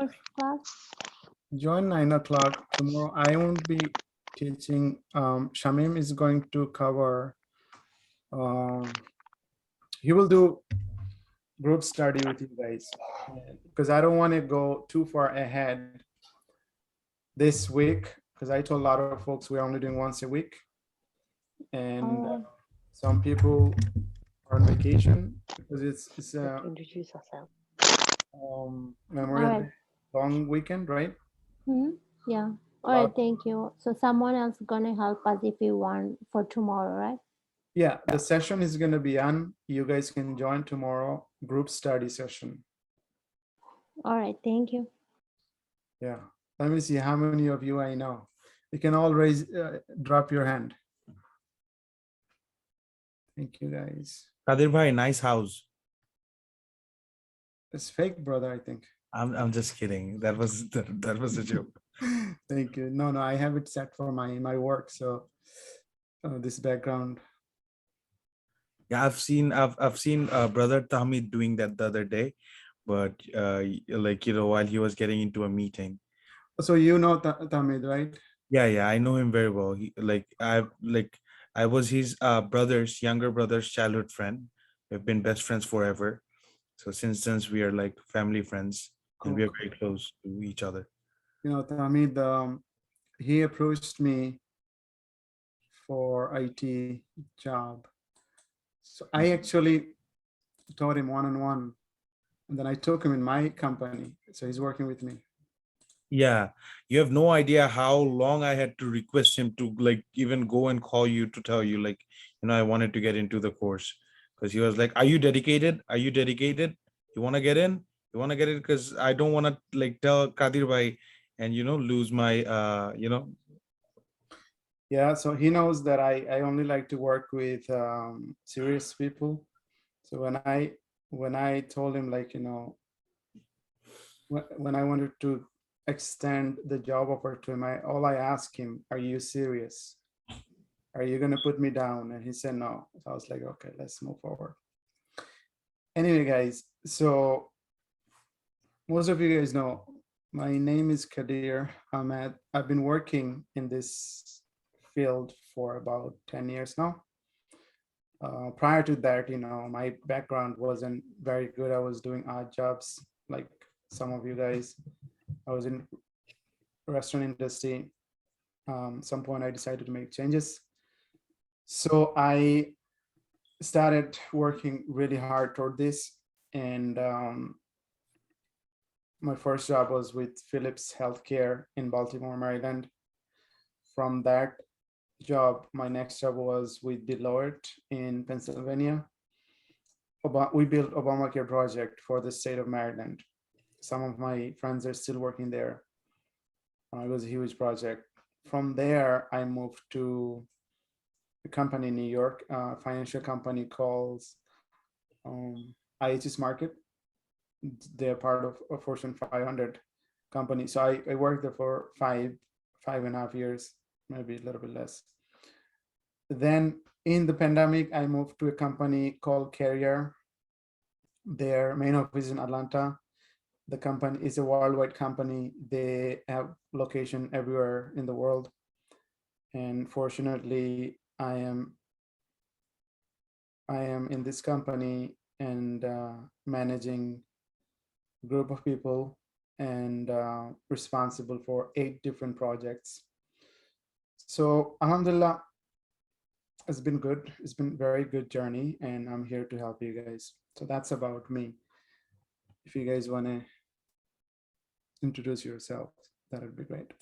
class? Join 9 o'clock tomorrow. I won't be teaching. Shamim is going to cover. He will do group study with you guys because I don't want to go too far ahead this week because I told a lot of folks we're only doing once a week, and Oh, some people are on vacation because it's a Introduce ourselves. Memorial Alright. Day long weekend, right? yeah. A All right, lot- thank you. So someone else gonna help us if you want for tomorrow, right? Yeah, the session is going to be on. You guys can join tomorrow, group study session. All right, thank you. Yeah, let me see how many of you I know. You can all raise, drop your hand. Thank you, guys. Kadir bhai, nice house. It's fake, brother, I think. I'm just kidding. That was a joke. Thank you. No, I have it set for my work. So this background. Yeah, I've seen brother Tahmid doing that the other day, but like while he was getting into a meeting. So you know Tamid, right? Yeah, I know him very well. I was his younger brother's childhood friend. We've been best friends forever. So since then we are like family friends, and we are Cool. very close to each other. You know, Tamid, he approached me for IT job. So I actually taught him one-on-one, and then I took him in my company. So he's working with me. Yeah, you have no idea how long I had to request him to like even go and call you to tell you like, I wanted to get into the course, because he was like, are you dedicated? Are you dedicated? You want to get in? You want to get it? Because I don't want to like tell Kadir bhai and lose my Yeah, so he knows that I only like to work with serious people. So when I told him like, when I wanted to extend the job offer to him, all I asked him, are you serious? Are you gonna put me down? And he said no. So I was like, okay, let's move forward. Anyway, guys, so most of you guys know my name is Kadir Ahmed. I've been working in this field for about 10 years now. Prior to that, my background wasn't very good. I was doing odd jobs like some of you guys. I was in restaurant industry. Some point I decided to make changes. So I started working really hard toward this. And my first job was with Philips Healthcare in Baltimore, Maryland. From that job, my next job was with Deloitte in Pennsylvania. We built Obamacare project for the state of Maryland. Some of my friends are still working there. It was a huge project. From there, I moved to a company in New York, a financial company called IHS Market. They're part of a Fortune 500 company. So I worked there for five and a half years, maybe a little bit less. Then in the pandemic, I moved to a company called Carrier. Their main office is in Atlanta. The company is a worldwide company. They have location everywhere in the world. And fortunately, I am in this company and managing a group of people and responsible for 8 different projects. So alhamdulillah, it's been good. It's been a very good journey, and I'm here to help you guys. So that's about me. If you guys want to introduce yourself, that would be great.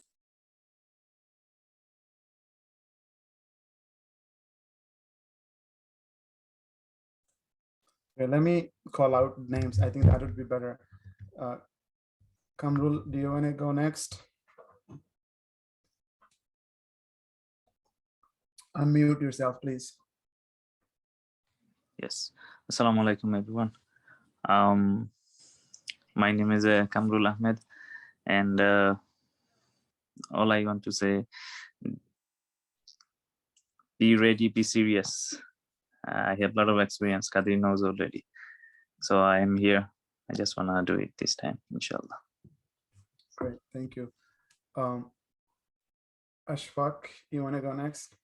Okay, let me call out names. I think that would be better. Kamrul, do you want to go next? Unmute yourself, please. Yes. Assalamu alaikum, everyone. My name is Kamrul Ahmed, and all I want to say, be ready, be serious. I have a lot of experience. Kadir knows already. So I am here. I just want to do it this time, inshallah. Great, thank you. Ashfaq, you want to go next?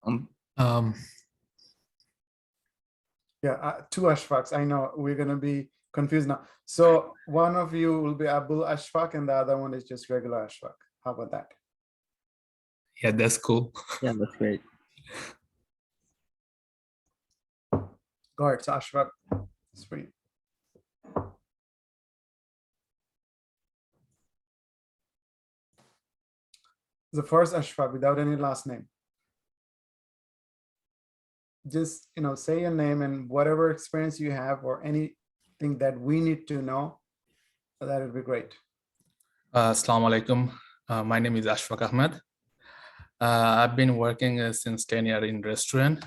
Um, Yeah, two Ashfaqs. I know we're gonna be confused now. So one of you will be Abdul Ashfaq, and the other one is just regular Ashfaq. How about that? yeah, that's cool. Yeah, that's great. Go ahead, so Ashfaq, it's for you. The first Ashfaq without any last name. Just say your name and whatever experience you have or anything that we need to know, that would be great. Assalamu alaikum. My name is Ashfaq Ahmed. I've been working since 10 years in restaurant.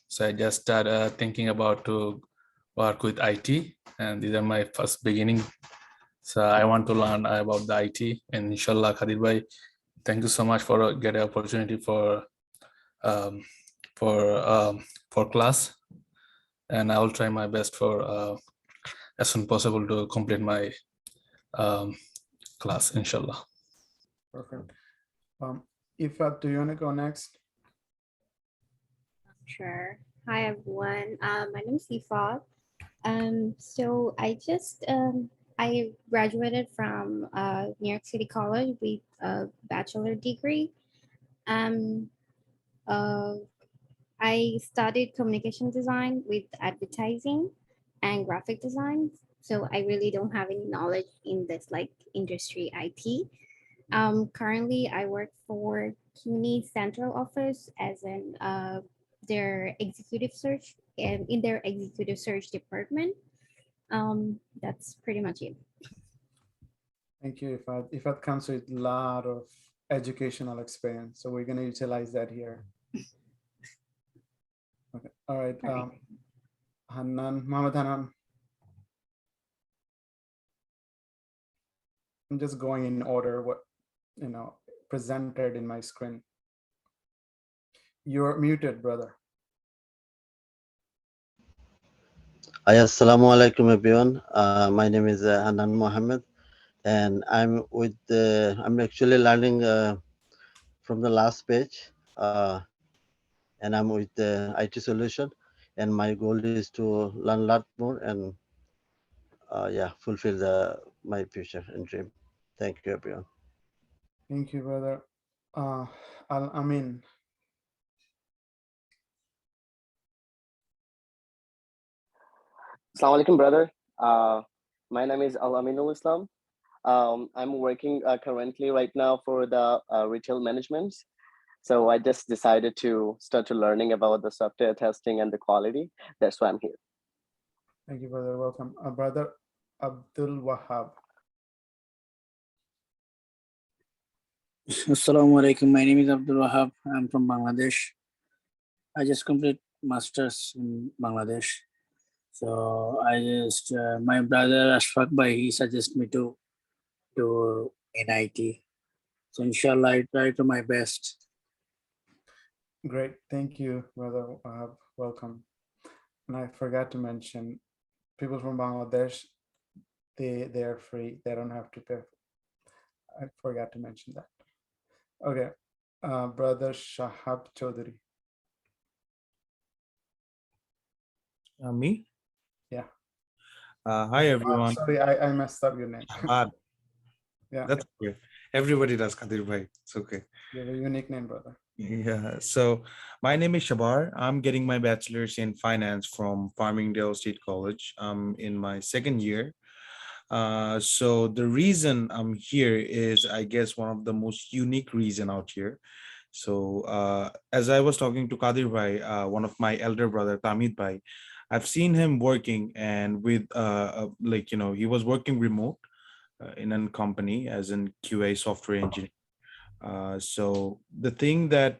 So I just started thinking about to work with IT, and these are my first beginning. So I want to learn about the IT, and inshallah, Khadir bhai, thank you so much for getting opportunity for class, and I will try my best for as soon possible to complete my class, inshallah. Perfect. Ifat, do you want to go next? Sure. Hi, everyone. My name is Ifat. So I graduated from New York City College with a bachelor degree. I studied communication design with advertising and graphic design. So I really don't have any knowledge in this like industry IT. Currently, I work for CUNY Central Office as an their executive search and in their executive search department. That's pretty much it. Thank you, Ifat. Ifat comes with a lot of educational experience, so we're going to utilize that here. Okay. All right. Hanan, Mohammed Hanan. I'm just going in order what presented in my screen. You're muted, brother. Assalamu alaikum everyone. My name is Hanan Mohammed, and I'm actually learning from the last page, and I'm with the IT solution, and my goal is to learn a lot more and fulfill my future and dream. Thank you everyone. Thank you, brother. Al-Amin. Assalamu alaikum, brother. My name is Al-Aminul Islam. I'm working currently right now for the retail management. So I just decided to start learning about the software testing and the quality. That's why I'm here. Thank you, brother. Welcome. Brother Abdul Wahab. Assalamu alaikum. My name is Abdul Wahab. I'm from Bangladesh. I just completed masters in Bangladesh. So my brother Ashfaq Bhai, he suggested me to do NIT. So inshallah, I try to my best. Great. Thank you, brother Wahab. Welcome. And I forgot to mention, people from Bangladesh, they are free. They don't have to pay. I forgot to mention that. Okay. Brother Shahab Chaudhary. Me? Yeah. Hi everyone. Sorry, I messed up your name. Yeah. That's okay. Everybody does, Khadir bhai. It's okay. You have a unique name, brother. Yeah. So my name is Shabar. I'm getting my bachelor's in finance from Farmingdale State College. I'm in my second year. So the reason I'm here is, I guess, one of the most unique reason out here. So as I was talking to Kadir bhai, one of my elder brother, Tamid bhai, I've seen him working and with he was working remote in a company as an QA software engineer. So the thing that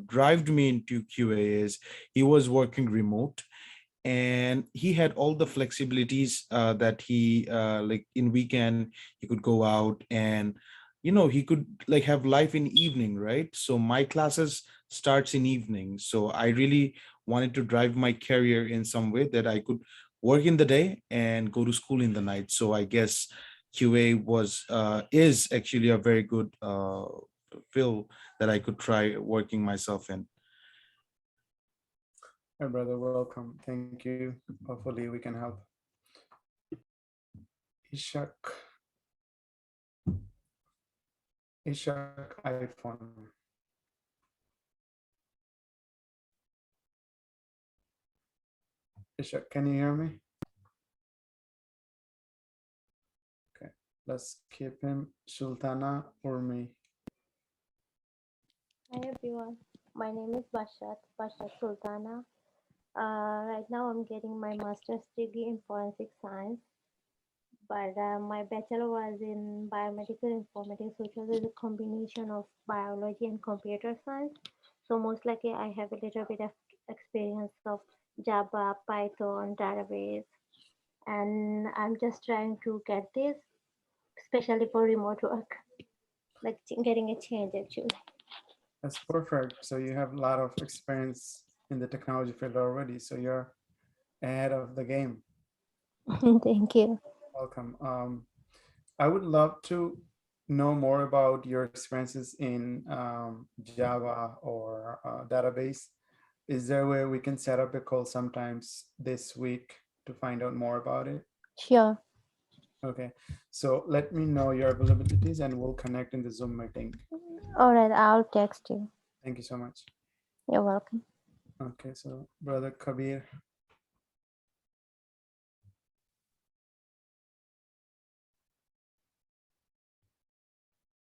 drove me into QA is he was working remote, and he had all the flexibilities that he like in weekend he could go out, and he could like have life in evening, right? So my classes starts in evening, so I really wanted to drive my career in some way that I could work in the day and go to school in the night. So I guess QA is actually a very good field that I could try working myself in. Hi, brother. Welcome. Thank you. Hopefully we can help. Ishak iPhone. Ishak, can you hear me? Okay, let's keep him. Sultana or me. Hi everyone, my name is Bashat Sultana. Right now I'm getting my master's degree in forensic science, but my bachelor was in biomedical informatics, which was a combination of biology and computer science. So most likely I have a little bit of experience of Java, Python, database, and I'm just trying to get this, especially for remote work, like getting a change actually. That's perfect. So you have a lot of experience in the technology field already. So you're ahead of the game. Thank you. Welcome. I would love to know more about your experiences in Java or database. Is there a way we can set up a call sometimes this week to find out more about it? Sure. Okay, so let me know your availabilities and we'll connect in the Zoom meeting. All right, I'll text you. Thank you so much. You're welcome. Okay, so Brother Kabir.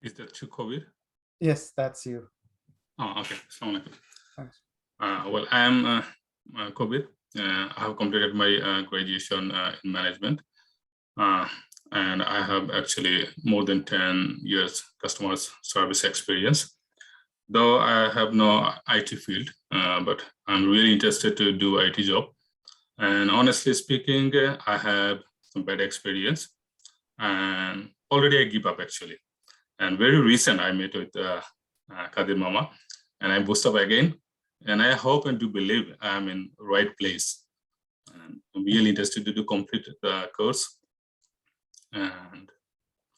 Is that Kabir? Yes, that's you. Oh, okay. Assalamu alaikum. Thanks. Well, I am Kabir. I have completed my graduation in management. And I have actually more than 10 years customer service experience. Though I have no IT field, but I'm really interested to do IT job. And honestly speaking, I have some bad experience and already I give up actually. And very recent, I met with Kadir Mama and I boost up again. And I hope and do believe I'm in the right place. And I'm really interested to complete the course. And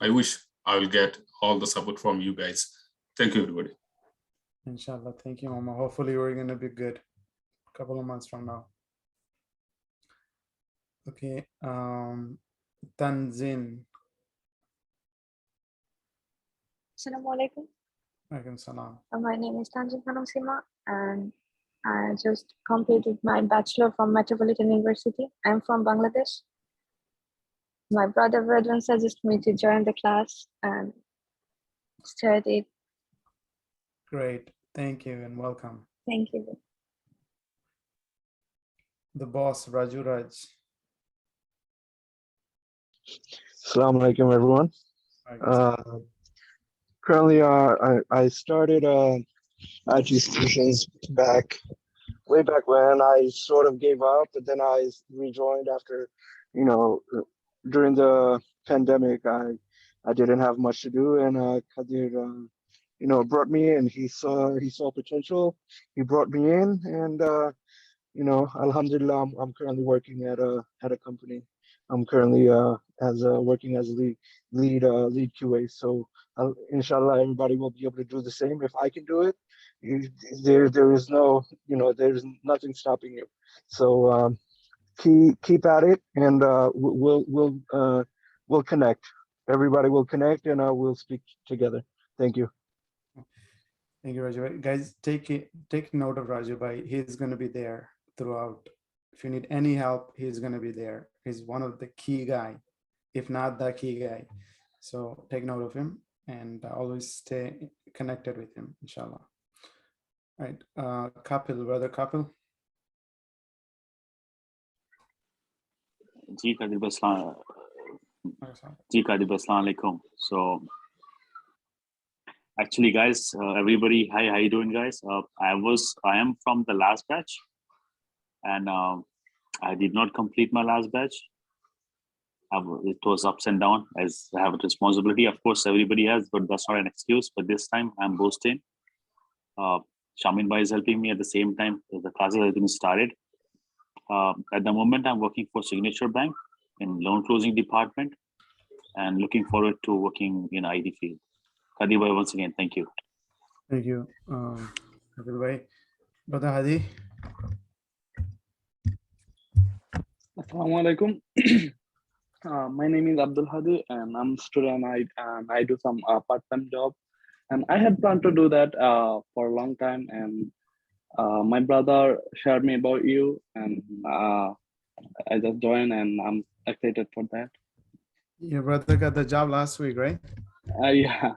I wish I will get all the support from you guys. Thank you, everybody. Inshallah. Thank you, Mama. Hopefully we're going to be good a couple of months from now. Okay. Tanzin. Assalamu alaikum. Alaikum salam. My name is Tanzin Khanum Sima, and I just completed my bachelor from Metropolitan University. I'm from Bangladesh. My brother Vedran suggested me to join the class and studied. Great. Thank you and welcome. Thank you. The boss, Raju Raj. Assalamu alaikum, everyone. Currently, I started IT Solutions way back when. I sort of gave up, but then I rejoined after, during the pandemic. I didn't have much to do, and Kadir, brought me in. He saw potential. He brought me in, and Alhamdulillah, I'm currently working at a company. I'm currently working as lead QA. So inshallah, everybody will be able to do the same. If I can do it, there is no, there's nothing stopping you. So keep at it, and we'll connect. Everybody will connect, and we'll speak together. Thank you. Thank you, Raju. Guys, take note of Raju Bhai. He's going to be there throughout. If you need any help, he's going to be there. He's one of the key guy, if not the key guy. So take note of him and always stay connected with him, inshallah. All right, Kapil, brother Kapil. Ji Kadir Baslan. Ji Kadir Baslan alaikum. So actually, guys, everybody, hi, how you doing, guys? I am from the last batch, and I did not complete my last batch. It was ups and downs, as I have a responsibility. Of course, everybody has, but that's not an excuse. But this time, I'm boasting. Shamin Bhai is helping me at the same time. The classes have been started. At the moment, I'm working for Signature Bank in loan closing department, and looking forward to working in IT field. Kadir bhai, once again, thank you. Thank you, Adil bhai. Brother Hadi. Assalamu alaikum. My name is Abdul Hadi, and I'm a student. I do some part-time job, and I had planned to do that for a long time. And my brother shared me about you, and I just joined, and I'm excited for that. Your brother got the job last week, right? Yeah.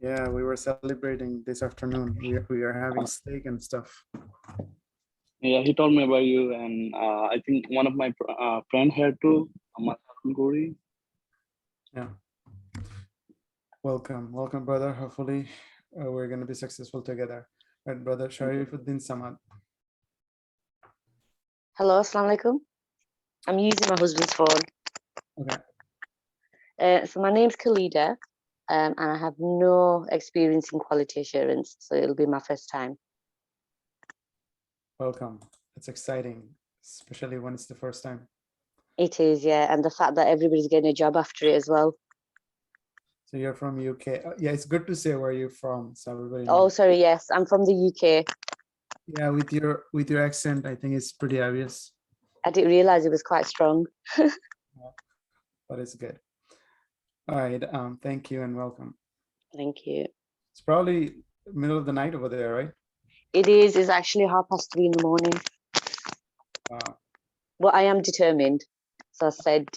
Yeah, we were celebrating this afternoon. We are having steak and stuff. Yeah, he told me about you, and I think one of my friend here too, Amal Guri. Yeah. Welcome, brother. Hopefully, we're going to be successful together. Right, brother Sharifuddin Samad. Hello, Assalamu alaikum. I'm using my husband's phone. Okay. So my name's Khalida, and I have no experience in quality assurance, so it'll be my first time. Welcome. It's exciting, especially when it's the first time. It is, yeah, and the fact that everybody's getting a job after it as well. So you're from UK. Yeah, it's good to say where you're from, so everybody Oh, knows. sorry, yes, I'm from the UK. Yeah, with your accent, I think it's pretty obvious. I didn't realize it was quite strong. But it's good. All right. Thank you and welcome. Thank you. It's probably middle of the night over there, right? It is. It's actually 3:30 in the morning. Wow. But I am determined. So I said,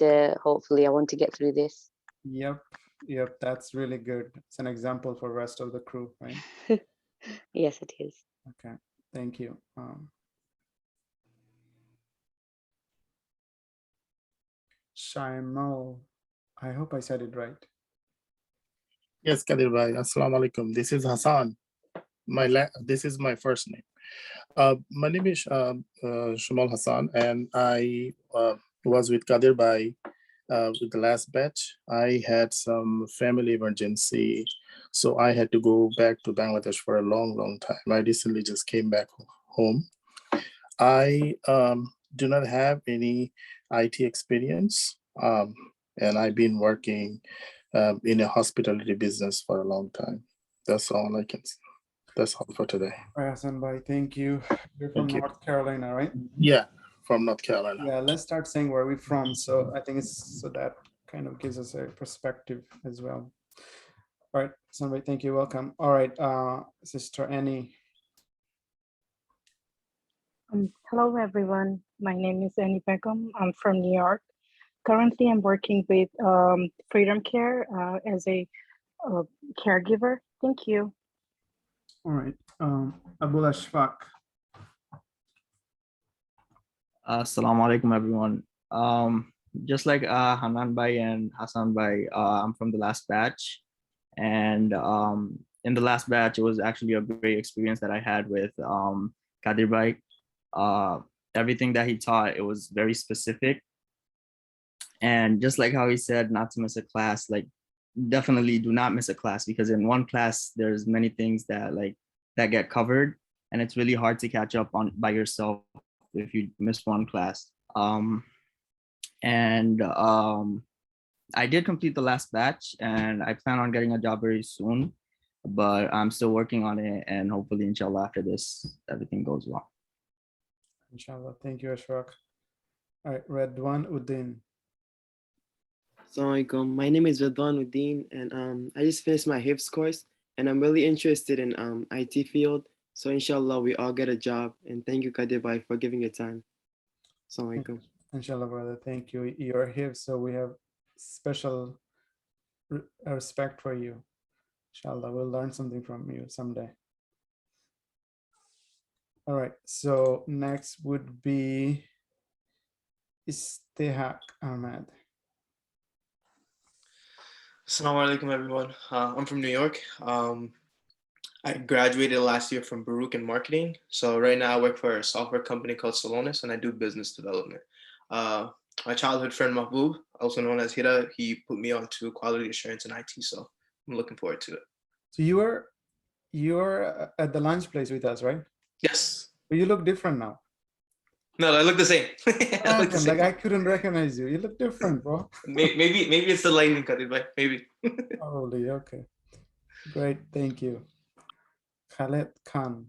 hopefully I want to get through this. Yep. That's really good. It's an example for the rest of the crew, right? Yes, it is. Okay. Thank you. Shaimal, I hope I said it right. Yes, Kadir bhai. Assalamu alaikum. This is Hassan. This is my first name. My name is Shamal Hassan, and I was with Kadir bhai with the last batch. I had some family emergency, so I had to go back to Bangladesh for a long time. I recently just came back home. I do not have any IT experience, and I've been working in a hospitality business for a long time. That's all I can say. That's all for today. All right, Hassan bhai, thank you. You're from North Carolina, right? Yeah, from North Carolina. Yeah, let's start saying where we're from. So I think so that kind of gives us a perspective as well. All right, Hassan bhai, thank you. Welcome. All right, Sister Annie. Hello, everyone. My name is Annie Beckham. I'm from New York. Currently, I'm working with Freedom Care as a caregiver. Thank you. All right, Abul Ashfaq. Assalamu alaikum, everyone. Just like Hanan Bhai and Hassan Bhai, I'm from the last batch. And in the last batch, it was actually a great experience that I had with Kadir Bhai. Everything that he taught, it was very specific. And just like how he said, not to miss a class, like definitely do not miss a class, because in one class, there's many things that get covered, and it's really hard to catch up on by yourself if you miss one class. I did complete the last batch, and I plan on getting a job very soon, but I'm still working on it, and hopefully, inshallah, after this, everything goes well. Inshallah. Thank you, Ashfaq. All right, Redwan Uddin. Assalamu alaikum. My name is Redwan Uddin, and I just finished my HIFS course, and I'm really interested in IT field. So inshallah, we all get a job. And thank you, Kadir Bhai, for giving your time. Assalamu alaikum. Inshallah, brother. Thank you. You're here, so we have special respect for you. Inshallah, we'll learn something from you someday. All right, so next would be Istihaq Ahmed. Assalamu alaikum, everyone. I'm from New York. I graduated last year from Baruch in marketing. So right now I work for a software company called Solonis, and I do business development. My childhood friend Mahbub, also known as Hira, he put me on to quality assurance and IT. So I'm looking forward to it. So you were at the lunch place with us, right? Yes. But you look different now. No, I look the same. I look the Like same. I couldn't recognize you. You look different, bro. Maybe it's the lightning, Kadir bhai. Maybe. Probably, okay. Great, thank you. Khaled Khan.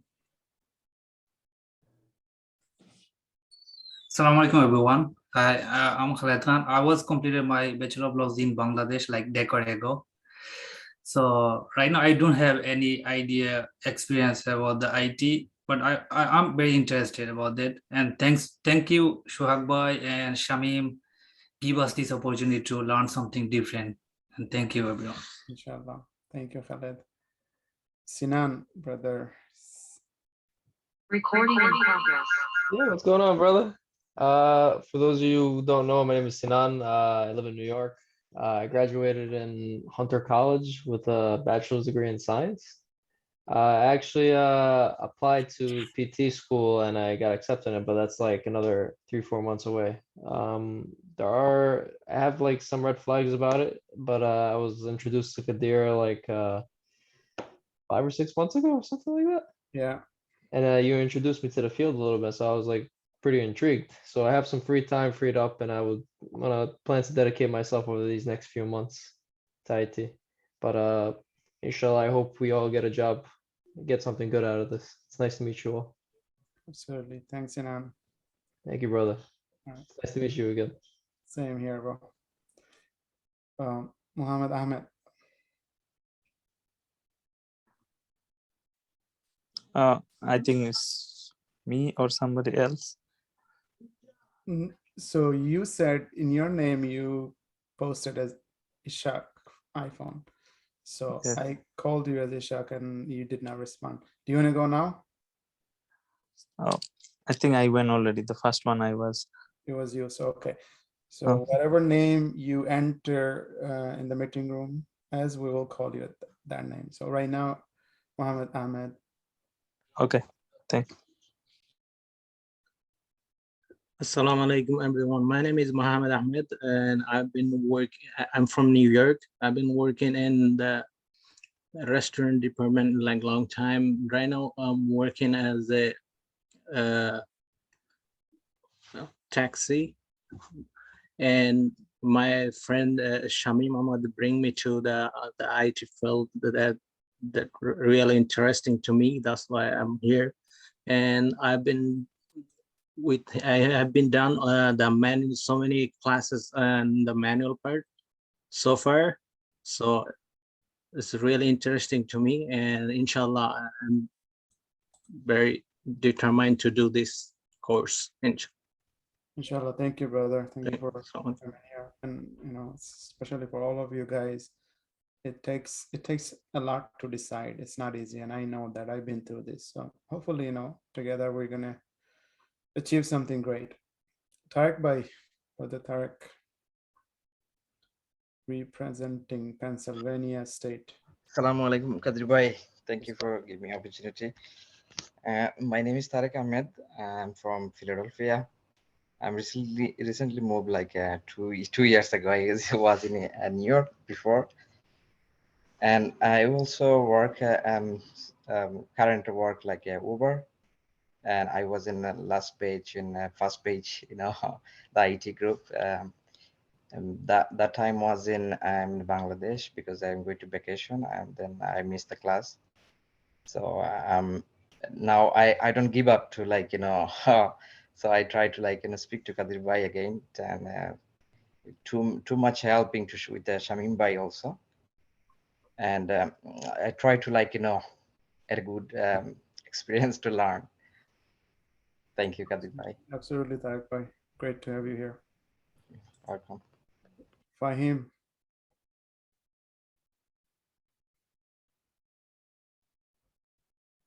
Assalamu alaikum everyone. I'm Khaled Khan. I was completed my Bachelor of Laws in Bangladesh like decade ago. So right now I don't have any idea experience about the IT, but I'm very interested about that. And thank you Shuhag Bhai and Shamim, give us this opportunity to learn something different. And thank you everyone. Inshallah. Thank you, Khaled. Sinan, brother. Recording in progress. Yeah, what's going on, brother? For those of you who don't know, my name is Sinan. I live in New York. I graduated in Hunter College with a bachelor's degree in science. I actually applied to PT school and I got accepted in it, but that's like another 3-4 months away. I have like some red flags about it, but I was introduced to Kadir like 5 or 6 months ago or something like that. Yeah. And you introduced me to the field a little bit, so I was like pretty intrigued. So I have some free time freed up, and I would plan to dedicate myself over these next few months to IT. But inshallah, I hope we all get a job, get something good out of this. It's nice to meet you all. Absolutely. Thanks, Sinan. Thank you, brother. All right. It's nice to meet you again. Same here, bro. Muhammad Ahmed. I think it's me or somebody else. So you said in your name you posted as Ishaq iPhone. So Yes. I called you as Ishaq and you did not respond. Do you want to go now? Oh, I think I went already. The first one I was. It was you. So okay. So Okay. whatever name you enter in the meeting room as, we will call you at that name. So right now, Muhammad Ahmed. Okay, thank you. Assalamu alaikum everyone. My name is Mohammed Ahmed and I'm from New York. I've been working in the restaurant department like long time. Right now I'm working as a taxi, and my friend Shamim Ahmad bring me to the IT field that really interesting to me. That's why I'm here, and I have been done so many classes and the manual part so far. So it's really interesting to me, and inshallah I'm very determined to do this course. Inshallah. Thank you, brother. Thank you for coming here. And especially for all of you guys, it takes a lot to decide. It's not easy, and I know that I've been through this. So hopefully, together we're gonna achieve something great. Tarek Bhai, brother Tarek, representing Pennsylvania State. Assalamu alaikum, Kadir Bhai. Thank you for giving me opportunity. My name is Tarek Ahmed. I'm from Philadelphia. I'm recently moved like 2 years ago. I was in New York before, and I also work current work like Uber, and I was in the last page in first page, the IT group. And that time was in Bangladesh because I'm going to vacation, and then I missed the class. So now I don't give up to so I try to speak to Kadir Bhai again, and too much helping with Shamim Bhai also, and I try to get a good experience to learn. Thank you, Kadir Bhai. Absolutely, Tarek Bhai. Great to have you here. Welcome. Fahim.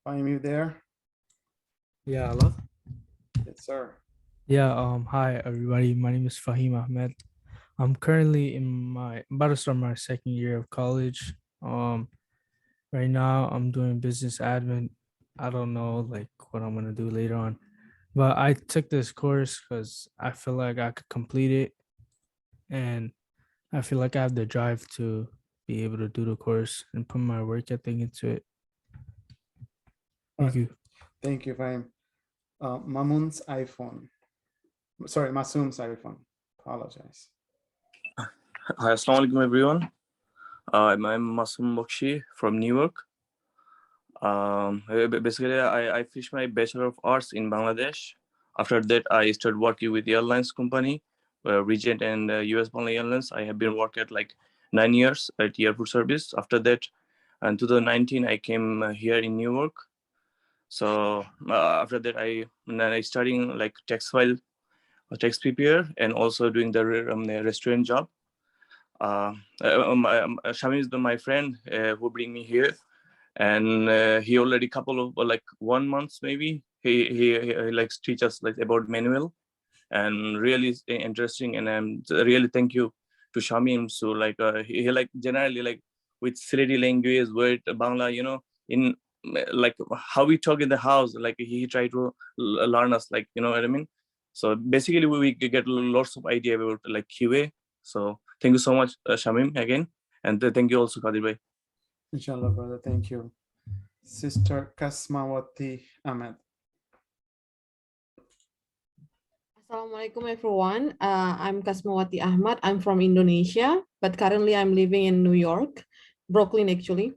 Fahim, you there? Yeah, hello. Yes, sir. Yeah, hi everybody. My name is Fahim Ahmed. I'm currently about to start my second year of college. Right now I'm doing business admin. I don't know what I'm gonna do later on, but I took this course because I feel like I could complete it, and I feel like I have the drive to be able to do the course and put my work ethic into it. Thank you. Thank you, Fahim. Mamun's iPhone. Sorry, Masoom Sarifan. Apologize. Hi, assalamu alaikum everyone. I'm Masoom Bakshi from Newark. Basically, I finished my Bachelor of Arts in Bangladesh. After that, I started working with the airlines company, Regent and US Bangla Airlines. I have been working at like 9 years at the airport service. After that, in 2019, I came here in Newark. So after that, I studying like text file, text prepare, and also doing the restaurant job. Shami is my friend who bring me here, and he already couple of like 1 month maybe he likes teach us like about manual, and really interesting. And I'm really thank you to Shamim. So like he like generally like with Sylheti language, with Bangla, in like how we talk in the house, like he tried to learn us, like you know what I mean. So basically we get lots of idea about like QA. So thank you so much, Shamim, again, and thank you also, Kadir bhai. Inshallah, brother. Thank you. Sister Kasmawati Ahmed. Assalamualaikum everyone. I'm Kasmawati Ahmad. I'm from Indonesia, but currently I'm living in New York, Brooklyn actually.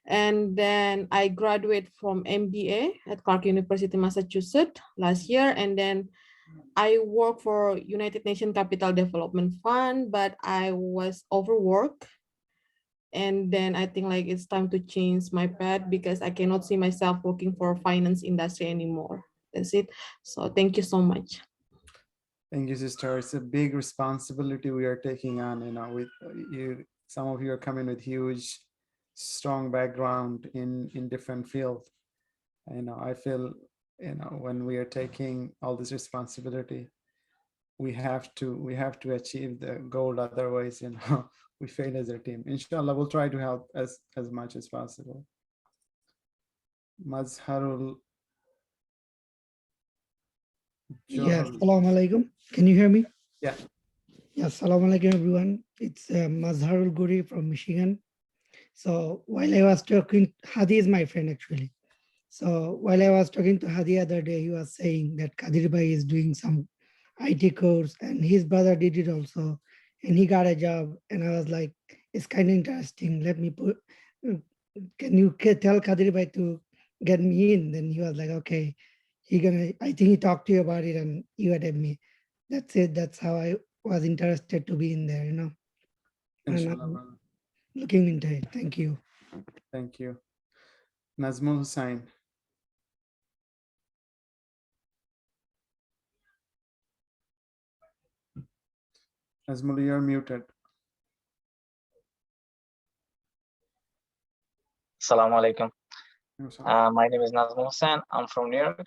And then I graduated from MBA at Clark University, Massachusetts last year. And then I work for United Nations Capital Development Fund, but I was overworked. And then I think like it's time to change my path because I cannot see myself working for finance industry anymore. That's it. So thank you so much. Thank you, sister. It's a big responsibility we are taking on, with you. Some of you are coming with huge, strong background in different fields. I feel, when we are taking all this responsibility, we have to achieve the goal. Otherwise, we fail as a team. Inshallah, we'll try to help as much as possible. Mazharul. Yes, Assalamu alaikum. Can you hear me? Yeah. Yes, Assalamu alaikum everyone. It's Mazharul Guri from Michigan. So while I was talking, Hadi is my friend actually. So while I was talking to Hadi the other day, he was saying that Kadir Bhai is doing some IT course and his brother did it also. And he got a job. And I was like, it's kind of interesting. Let me put, can you tell Kadir Bhai to get me in? Then he was like, okay, I think he talked to you about it and you added me. That's it. That's how I was interested to be in there, And I'm looking into it. Thank you. Thank you. Nazmul Hussain. Nazmul, you're muted. Assalamu alaikum. My name is Nazmul Hussain. I'm from New York.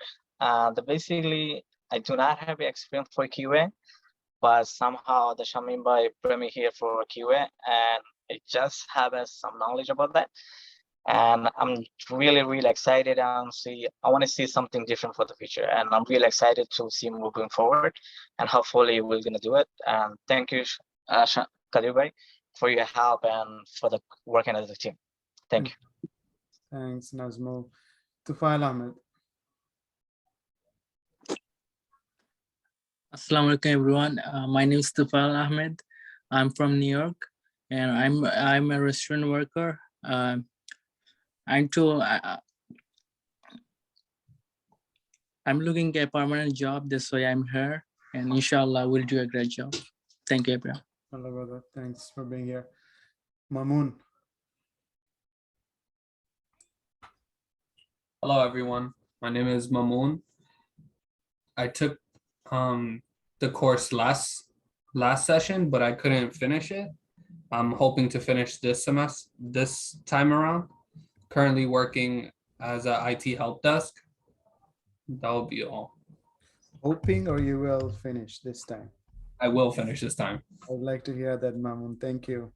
Basically, I do not have experience for QA, but somehow the Shamim Bhai brought me here for QA, and I just have some knowledge about that. And I'm really, really excited and I want to see something different for the future. And I'm really excited to see moving forward, and hopefully we're going to do it. And thank you, Kadir Bhai, for your help and for the working as a team. Thank you. Thanks, Nazmul. Tufail Ahmed. Assalamu alaikum everyone. My name is Tufail Ahmed. I'm from New York, and I'm a restaurant worker. I'm looking at a permanent job. That's why I'm here, and inshallah we'll do a great job. Thank you, everyone. Hello, brother. Thanks for being here. Mamoon. Hello, everyone. My name is Mamoon. I took the course last session, but I couldn't finish it. I'm hoping to finish this semester, this time around. Currently working as a IT help desk. That will be all. Hoping, or you will finish this time? I will finish this time. I would like to hear that, Mamoon. Thank you.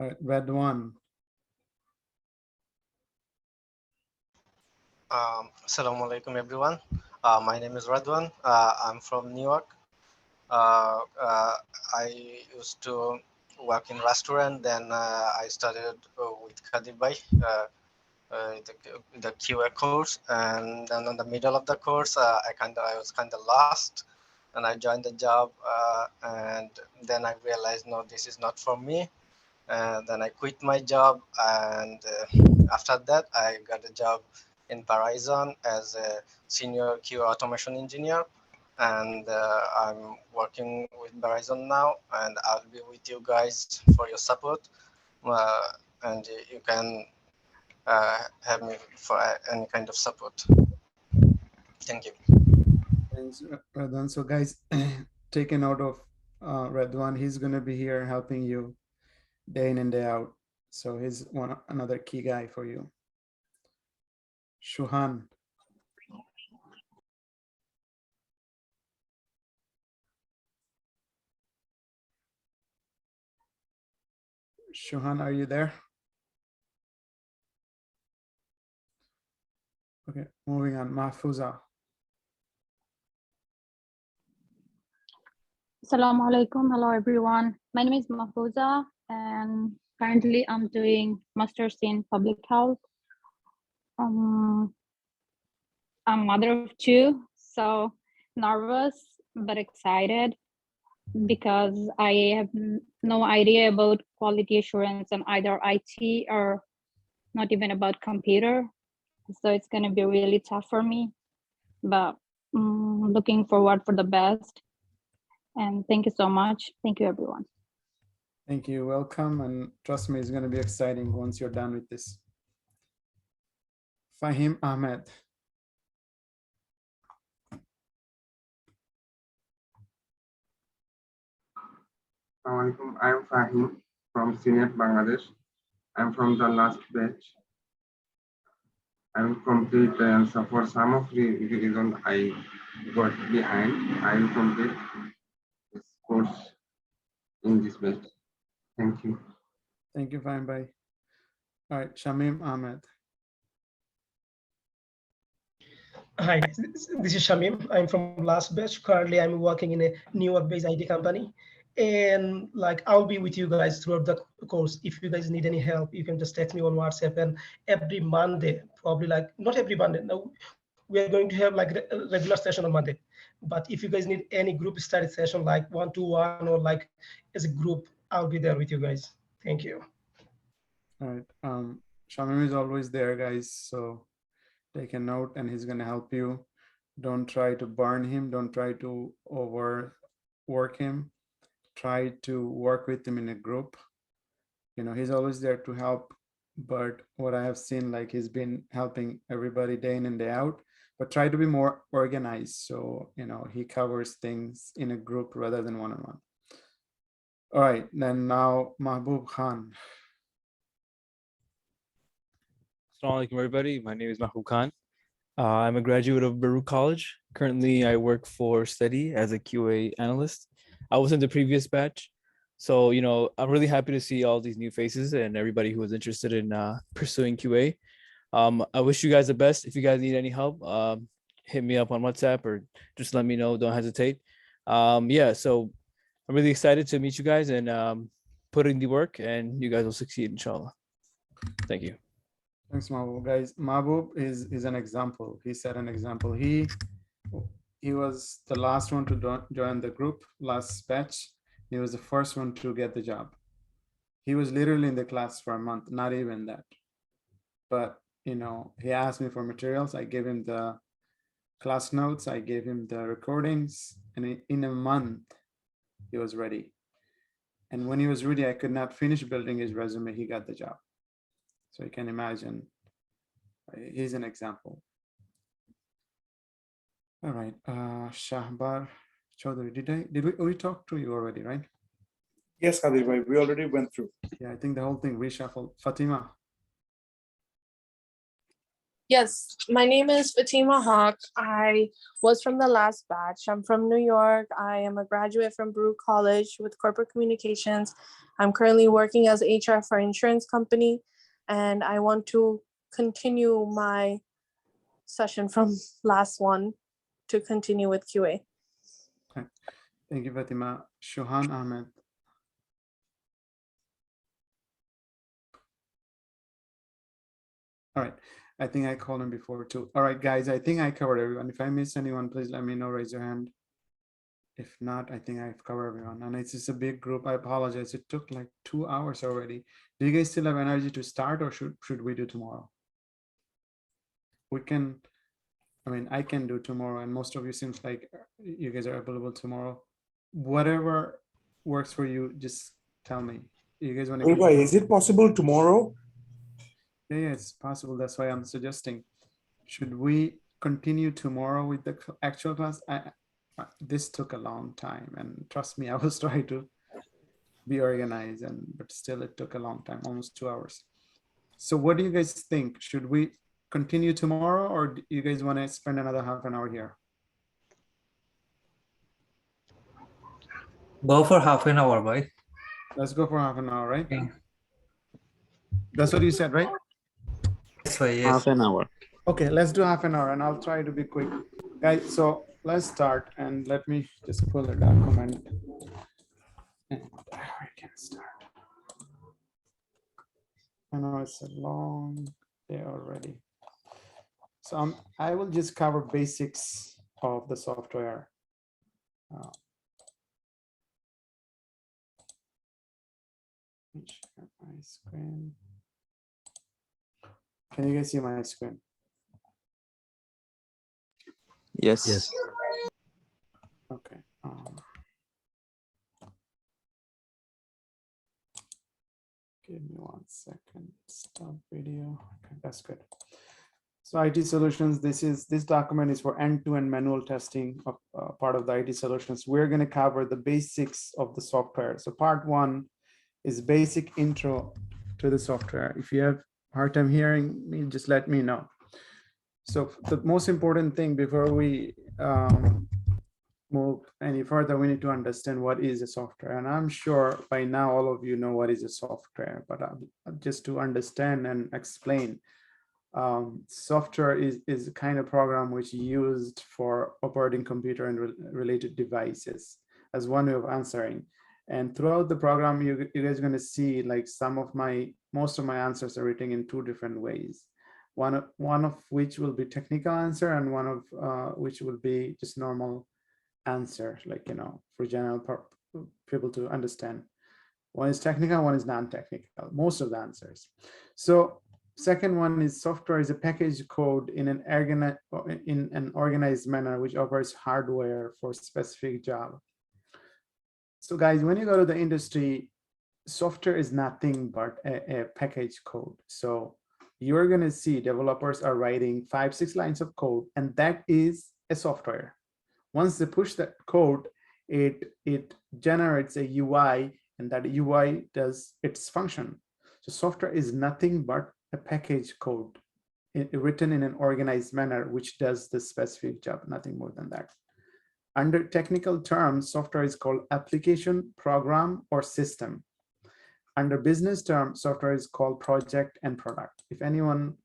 All right, Red One. Assalamu alaikum everyone. My name is Radwan. I'm from New York. I used to work in restaurant. Then I started with Kadir Bhai, the QA course, and then in the middle of the course, I was kind of lost. and I joined the job, and then I realized, no, this is not for me. Then I quit my job, and after that, I got a job in Verizon as a senior QA automation engineer, and I'm working with Verizon now, and I'll be with you guys for your support, and you can have me for any kind of support. Thank you. Thanks, Redwan. So guys, take a note of Redwan. He's going to be here helping you day in and day out. So he's another key guy for you. Shuhan. Shuhan, are you there? Okay, moving on. Mahfuza. Assalamu alaikum. Hello, everyone. My name is Mahfuza, and currently I'm doing Masters in Public Health. I'm mother of two, so nervous but excited because I have no idea about quality assurance on either IT or not even about computer. So it's going to be really tough for me, but looking forward for the best. And thank you so much. Thank you, everyone. Thank you. Welcome. And trust me, it's going to be exciting once you're done with this. Fahim Ahmed. Assalamualaikum. I'm Fahim from CNET Bangladesh. I'm from the last batch. I'm complete, and so for some of the reason I got behind, I will complete this course in this batch. Thank you. Thank you, Fahim Bhai. All right, Shamim Ahmed. Hi, this is Shamim. I'm from last batch. Currently, I'm working in a New York-based IT company. And like, I'll be with you guys throughout the course. If you guys need any help, you can just text me on WhatsApp. And every Monday, probably like, not every Monday, no, we are going to have like a regular session on Monday. But if you guys need any group study session, like one-to-one or like as a group, I'll be there with you guys. Thank you. All right. Shamim is always there, guys. So take a note and he's going to help you. Don't try to burn him. Don't try to overwork him. Try to work with him in a group. You know, he's always there to help. But what I have seen, like he's been helping everybody day in and day out, but try to be more organized. So, you know, he covers things in a group rather than one-on-one. All right, then now Mahbub Khan. Assalamu alaikum, everybody. My name is Mahbub Khan. I'm a graduate of Baruch College. Currently, I work for Steady as a QA analyst. I was in the previous batch. So, you know, I'm really happy to see all these new faces and everybody who was interested in pursuing QA. I wish you guys the best. If you guys need any help, hit me up on WhatsApp or just let me know. Don't hesitate. Yeah, so I'm really excited to meet you guys and put in the work, and you guys will succeed, inshallah. Thank you. Thanks, Mahbub. Guys, Mahbub is an example. He set an example. He was the last one to join the group, last batch. He was the first one to get the job. He was literally in the class for a month, not even that. But, you know, he asked me for materials. I gave him the class notes. I gave him the recordings. And in a month, he was ready. And when he was ready, I could not finish building his resume. He got the job. So you can imagine, he's an example. All right, Shahbar Chaudhary, did we talk to you already, right? Yes, Kadir bhai, we already went through. Yeah, I think the whole thing reshuffled. Fatima. Yes, my name is Fatima Haq. I was from the last batch. I'm from New York. I am a graduate from Baruch College with corporate communications. I'm currently working as HR for an insurance company, and I want to continue my session from last one to continue with QA. Okay. Thank you, Fatima. Shuhan Ahmed. All right. I think I called him before too. All right, guys, I think I covered everyone. If I miss anyone, please let me know, raise your hand. If not, I think I've covered everyone. And it's just a big group. I apologize. It took like 2 hours already. Do you guys still have energy to start, or should we do tomorrow? We can, I mean, I can do tomorrow, and most of you seems like you guys are available tomorrow. Whatever works for you, just tell me. You guys want to? Is it possible tomorrow? Yeah, it's possible. That's why I'm suggesting. Should we continue tomorrow with the actual class? This took a long time, and trust me, I was trying to be organized, but still it took a long time, almost 2 hours. So what do you guys think? Should we continue tomorrow, or do you guys want to spend another half an hour here? Go for half an hour, boy. Let's go for half an hour, right? Okay. That's what you said, right? Yes, yes. Half an hour. Okay, let's do half an hour, and I'll try to be quick. Guys, so let's start, and let me just pull a document. And I can start. I know it's a long day already. So I will just cover basics of the software. Share my screen. Can you guys see my screen? Yes. Yes. Okay. Give me 1 second. Stop video. Okay, that's good. So IT solutions. This document is for end-to-end manual testing of part of the IT solutions. We're going to cover the basics of the software. So part 1 is basic intro to the software. If you have a hard time hearing me, just let me know. So the most important thing before we move any further, we need to understand what is a software. And I'm sure by now all of you know what is a software, but just to understand and explain, software is a kind of program which is used for operating computer and related devices, as one way of answering. And throughout the program, you guys are going to see like most of my answers are written in 2 different ways. One of which will be technical answer, and one of which will be just normal answer, like, for general people to understand. One is technical, one is non-technical, most of the answers. So second one is software is a packaged code in an organized manner which offers hardware for a specific job. So guys, when you go to the industry, software is nothing but a packaged code. So you're going to see developers are writing 5-6 lines of code, and that is a software. Once they push that code, it generates a UI, and that UI does its function. So software is nothing but a packaged code written in an organized manner which does the specific job, nothing more than that. Under technical terms, software is called application, program, or system. Under business terms, software is called project and product. If anyone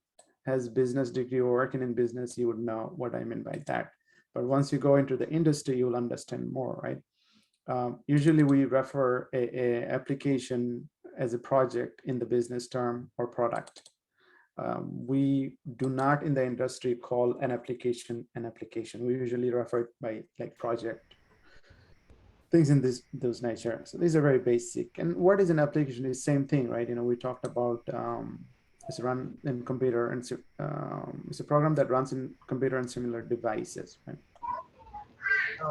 has business degree or working in business, you would know what I mean by that. But once you go into the industry, you'll understand more, right? Usually we refer a application as a project in the business term or product. We do not in the industry call an application an application. We usually refer it by like project, things in those nature. So these are very basic. And what is an application is same thing, right? We talked about it's run in computer, and it's a program that runs in computer and similar devices, right?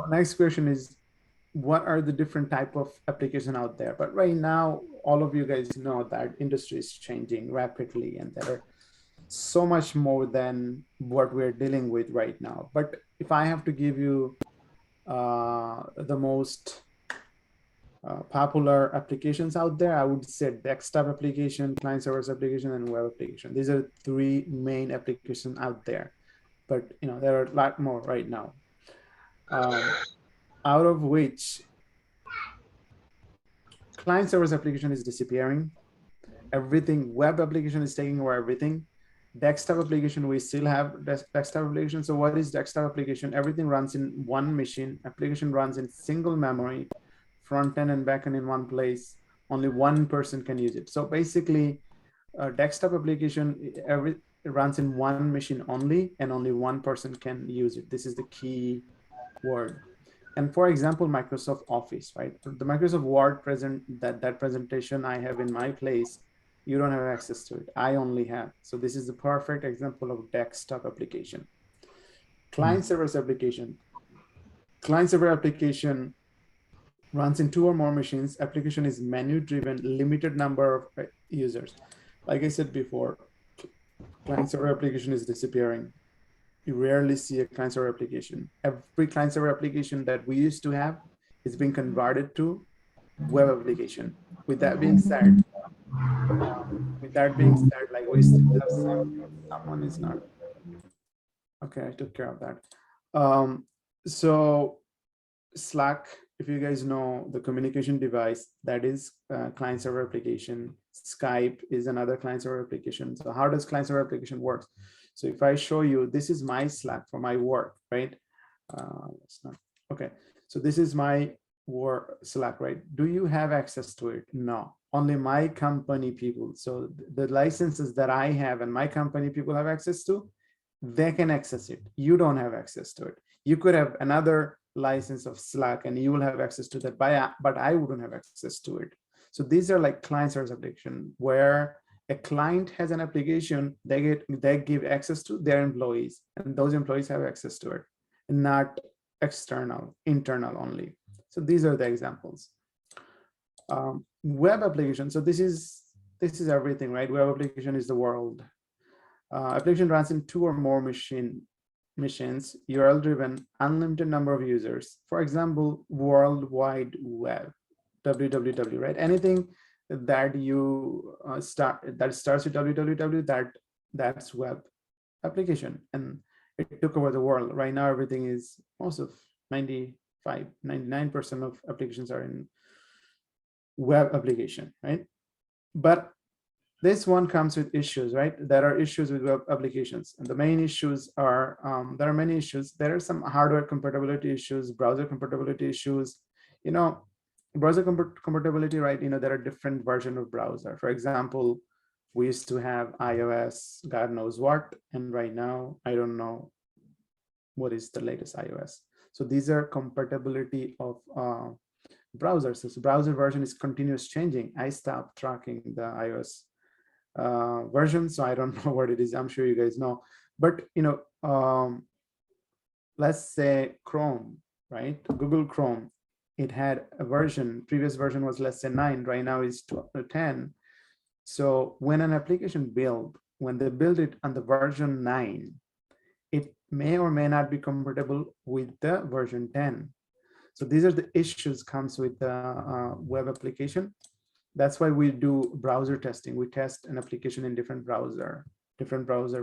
Next question is, what are the different type of application out there? But right now, all of you guys know that industry is changing rapidly, and there are so much more than what we're dealing with right now. But if I have to give you the most popular applications out there, I would say desktop application, client server application, and web application. These are 3 main applications out there, but there are a lot more right now, out of which client server application is disappearing. Everything, web application is taking over everything. Desktop application, we still have desktop application. So what is desktop application? Everything runs in one machine. Application runs in single memory, front end and back end in one place. Only one person can use it. So basically, desktop application, it runs in one machine only, and only one person can use it. This is the key word. And for example, Microsoft Office, right? The Microsoft Word that presentation I have in my place, you don't have access to it. I only have. So this is the perfect example of desktop application. Client server application. Client server application runs in 2 or more machines. Application is menu driven, limited number of users. Like I said before, client server application is disappearing. You rarely see a client server application. Every client server application that we used to have is being converted to web application. With that being said, like we still have someone is not. Okay, I took care of that. So Slack, if you guys know, the communication device, that is client server application. Skype is another client server application. So how does client server application work? So if I show you, this is my Slack for my work, right? It's not okay. So this is my work Slack, right? Do you have access to it? No, only my company people. So the licenses that I have and my company people have access to, they can access it. You don't have access to it. You could have another license of Slack and you will have access to that, but I wouldn't have access to it. So these are like client server application where a client has an application, they give access to their employees, and those employees have access to it, and not external, internal only. So these are the examples. Web application. So this is everything, right? Web application is the world. Application runs in 2 or more machines, URL driven, unlimited number of users. For example, World Wide Web, www, right? Anything that you starts with www, that's web application, and it took over the world. Right now, everything is most of 99% of applications are in web application, right? But this one comes with issues, right? There are issues with web applications, and the main issues are there are many issues. There are some hardware compatibility issues, browser compatibility issues. You know, browser compatibility, right? You know, there are different versions of browser. For example, we used to have iOS, God knows what, and right now I don't know what is the latest iOS. So these are compatibility of browsers. So browser version is continuous changing. I stopped tracking the iOS version, so I don't know what it is. I'm sure you guys know, but you know, let's say Chrome, right? Google Chrome, it had a version, previous version was less than 9, right now is 10. So when an application when they build it on the version 9, it may or may not be compatible with the version 10. So these are the issues comes with the web application. That's why we do browser testing. We test an application in different browser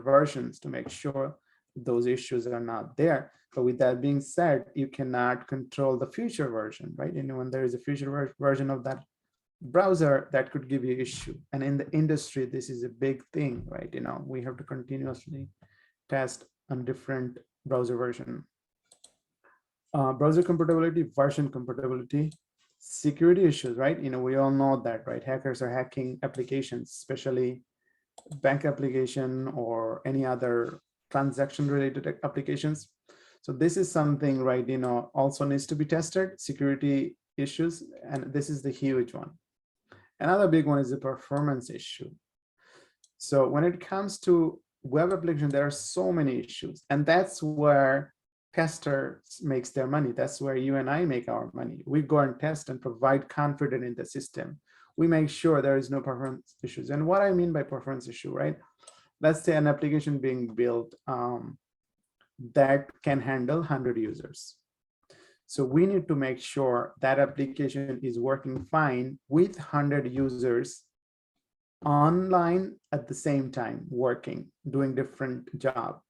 versions to make sure those issues are not there. But with that being said, you cannot control the future version, right? And when there is a future version of that browser, that could give you issue. And in the industry, this is a big thing, right? You know, we have to continuously test on different browser version. Browser compatibility, version compatibility, security issues, right? You know, we all know that, right? Hackers are hacking applications, especially bank application or any other transaction related applications. So this is something, right, you know, also needs to be tested, security issues, and this is the huge one. Another big one is the performance issue. So when it comes to web application, there are so many issues, and that's where testers makes their money. That's where you and I make our money. We go and test and provide confidence in the system. We make sure there is no performance issues. And what I mean by performance issue, right? Let's say an application being built that can handle 100 users. So we need to make sure that application is working fine with 100 users online at the same time, working, doing different job.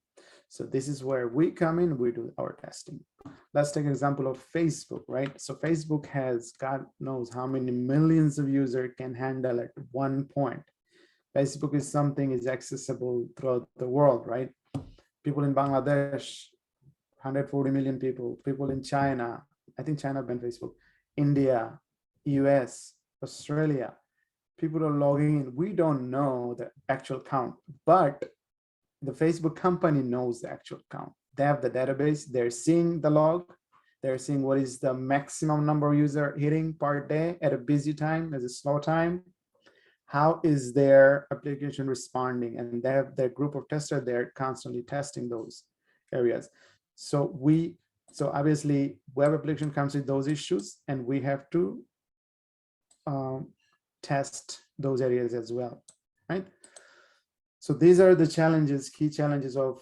So this is where we come in, we do our testing. Let's take an example of Facebook, right? So Facebook has God knows how many millions of users can handle at one point. Facebook is something is accessible throughout the world, right? People in Bangladesh, 140 million people in China, I think China banned Facebook, India, US, Australia, people are logging in. We don't know the actual count, but the Facebook company knows the actual count. They have the database, they're seeing the log, They're seeing what is the maximum number of user hitting per day at a busy time, as a slow time. How is their application responding? And they have their group of testers, they're constantly testing those areas. So obviously web application comes with those issues, and we have to test those areas as well, right? So these are the challenges, key challenges of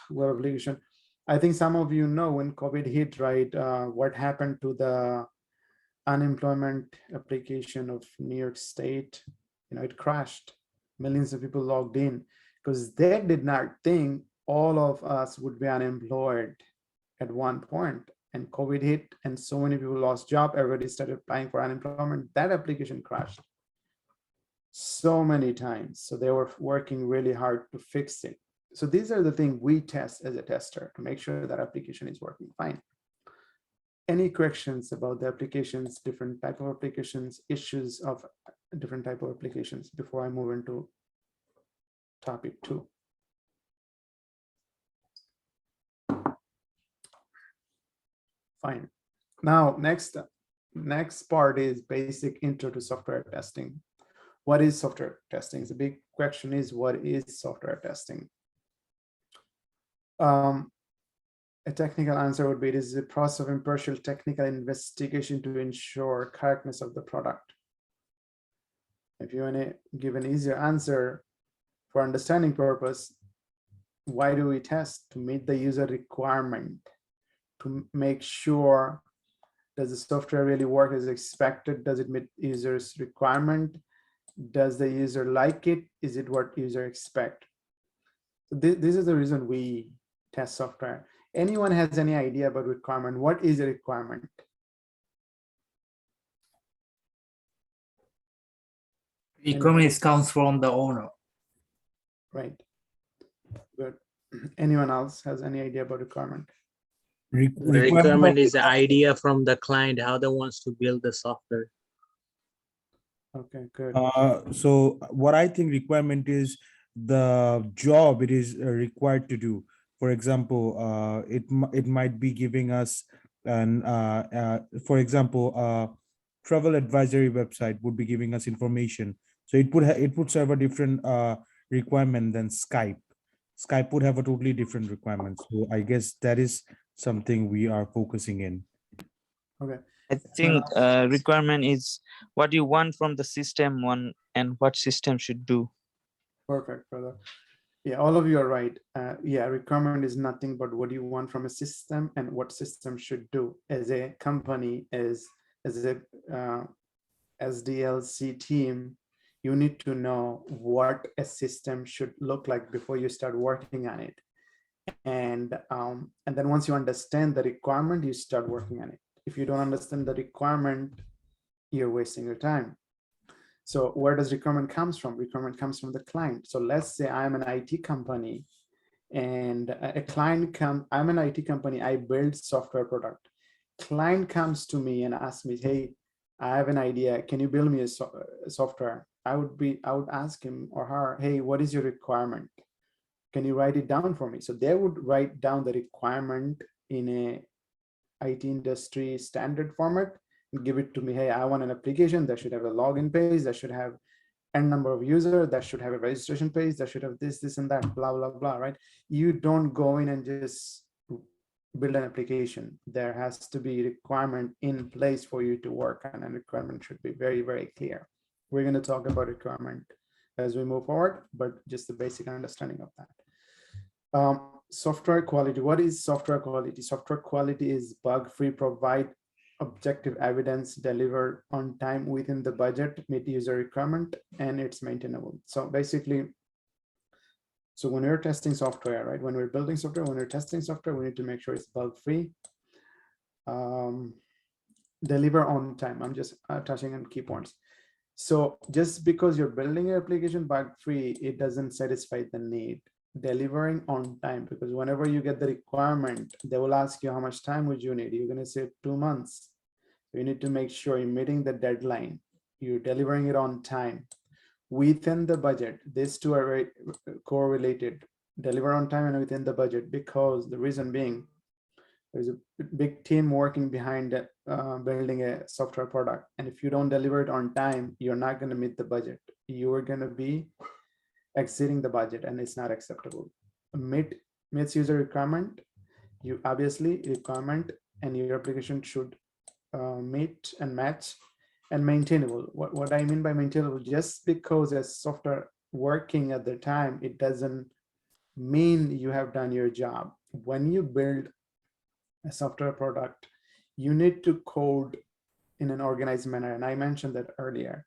web application. I think some of you know when COVID hit, right, what happened to the unemployment application of New York State. It crashed. Millions of people logged in because they did not think all of us would be unemployed at one point. And COVID hit and so many people lost job. Everybody started applying for unemployment. That application crashed so many times. So they were working really hard to fix it. So these are the things we test as a tester to make sure that application is working fine. Any questions about the applications, different type of applications, issues of different type of applications before I move into topic 2? Fine. Now, next part is basic intro to software testing. What is software testing? The big question is, what is software testing? A technical answer would be, it is a process of impartial technical investigation to ensure correctness of the product. If you want to give an easier answer for understanding purpose, why do we test? To meet the user requirement, to make sure, does the software really work as expected? Does it meet user's requirement? Does the user like it? Is it what user expect? This is the reason we test software. Anyone has any idea about requirement? What is a requirement? Requirements comes from the owner. Right. Good. Anyone else has any idea about requirement? The requirement is the idea from the client, how they wants to build the software. Okay, good. So what I think requirement is the job it is required to do. For example, it might be giving us for example, travel advisory website would be giving us information. So it would serve a different requirement than Skype. Skype would have a totally different requirement. So I guess that is something we are focusing in. Okay. I think requirement is what you want from the system and what system should do. Perfect, brother. Yeah, all of you are right. Yeah, requirement is nothing but what you want from a system and what system should do. As a company, as a SDLC team, you need to know what a system should look like before you start working on it. And then once you understand the requirement, you start working on it. If you don't understand the requirement, you're wasting your time. So where does requirement comes from? Requirement comes from the client. So let's say I'm an IT company and a client I'm an IT company, I build software product. Client comes to me and asks me, hey, I have an idea. Can you build me a software? I would ask him or her, hey, what is your requirement? Can you write it down for me? So they would write down the requirement in a IT industry standard format and give it to me. Hey, I want an application that should have a login page, that should have n number of users, that should have a registration page, that should have this and that, blah, blah, blah, right? You don't go in and just build an application. There has to be requirement in place for you to work on, and requirement should be very, very clear. We're going to talk about requirement as we move forward, but just the basic understanding of that. Software quality. What is software quality? Software quality is bug-free, provide objective evidence, deliver on time within the budget, meet user requirement, and it's maintainable. So basically, so when we're testing software, right? When we're building software, when we're testing software, we need to make sure it's bug-free. Deliver on time. I'm just touching on key points. So just because you're building your application bug-free, it doesn't satisfy the need. Delivering on time, because whenever you get the requirement, they will ask you how much time would you need. You're going to say 2 months. You need to make sure you're meeting the deadline. You're delivering it on time within the budget. These two are very correlated. Deliver on time and within the budget, because the reason being, There's a big team working behind it, building a software product. And if you don't deliver it on time, you're not going to meet the budget. You're going to be exceeding the budget, and it's not acceptable. Meets user requirement. You obviously requirement and your application should meet and match, and maintainable. What I mean by maintainable, just because a software working at the time, it doesn't mean you have done your job. When you build a software product, you need to code in an organized manner. And I mentioned that earlier.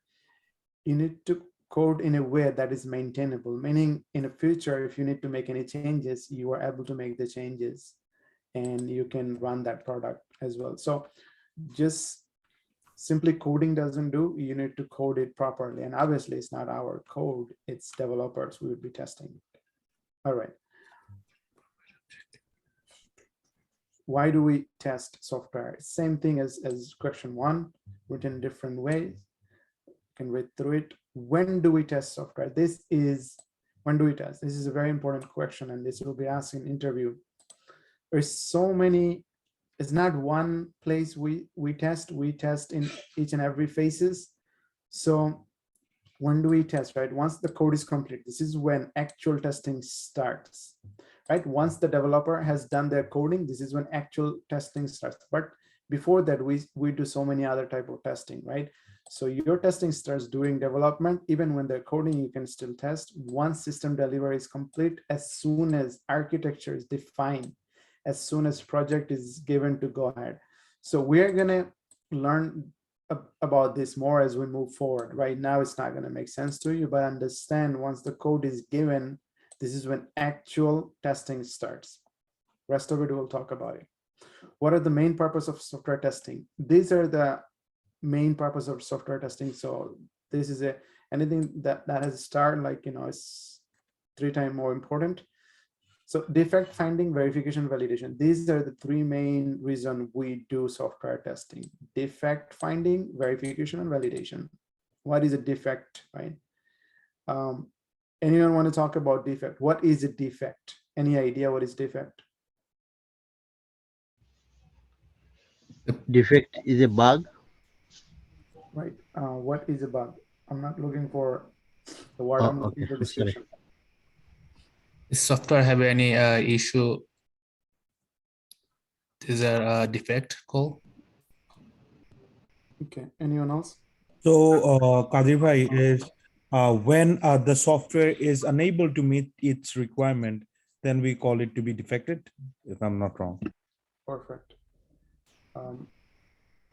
You need to code in a way that is maintainable, meaning in the future, if you need to make any changes, you are able to make the changes and you can run that product as well. So just simply coding doesn't do, you need to code it properly. And obviously it's not our code, it's developers who will be testing it. All right. Why do we test software? Same thing as question 1, written in different ways. You can read through it. When do we test software? When do we test? This is a very important question, and this will be asked in interview. There's so many, it's not one place we test in each and every phases. So when do we test, right? Once the code is complete, this is when actual testing starts, right? Once the developer has done their coding, this is when actual testing starts. But before that, we do so many other type of testing, right? So your testing starts during development. Even when they're coding, you can still test. Once system delivery is complete, as soon as architecture is defined, as soon as project is given to go ahead. So we're gonna learn about this more as we move forward. Right now, it's not gonna make sense to you, but understand once the code is given, this is when actual testing starts. Rest of it, we'll talk about it. What are the main purpose of software testing? These are the main purpose of software testing. So this is anything that has a star, like, it's 3 times more important. So defect finding, verification, validation. These are the 3 main reasons we do software testing: defect finding, verification, and validation. What is a defect, right? Anyone want to talk about defect? What is a defect? Any idea what is defect? Defect is a bug. Right. What is a bug? I'm not looking for the word. I'm looking for description. Does software have any issue? Is there a defect call? Okay. Anyone else? So Kadir bhai, is when the software is unable to meet its requirement, then we call it to be defected, if I'm not wrong. Perfect. Abul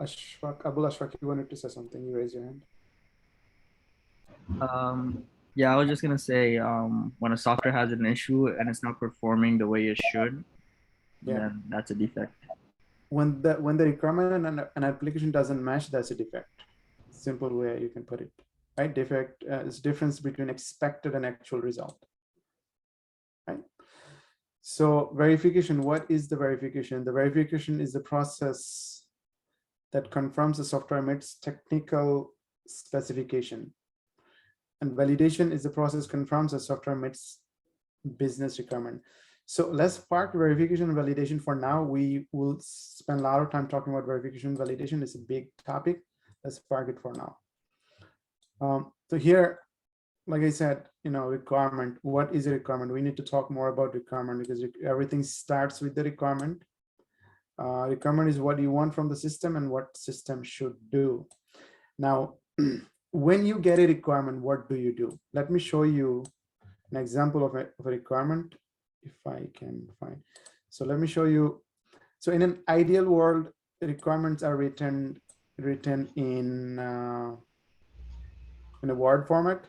Ashfaq, you wanted to say something, you raise your hand. Yeah, I was just gonna say, when a software has an issue and it's not performing the way it should, then that's a defect. When the requirement and an application doesn't match, that's a defect. Simple way you can put it, right? Defect is difference between expected and actual result, right? So verification, what is the verification? The verification is the process that confirms the software meets technical specification. And validation is the process confirms the software meets business requirement. So let's park verification and validation for now. We will spend a lot of time talking about verification and validation. It's a big topic. Let's park it for now. So here, like I said, requirement. What is a requirement? We need to talk more about requirement because everything starts with the requirement. Requirement is what you want from the system and what system should do. Now, when you get a requirement, what do you do? Let me show you an example of a requirement, if I can find. So let me show you. So in an ideal world, requirements are written in a Word format,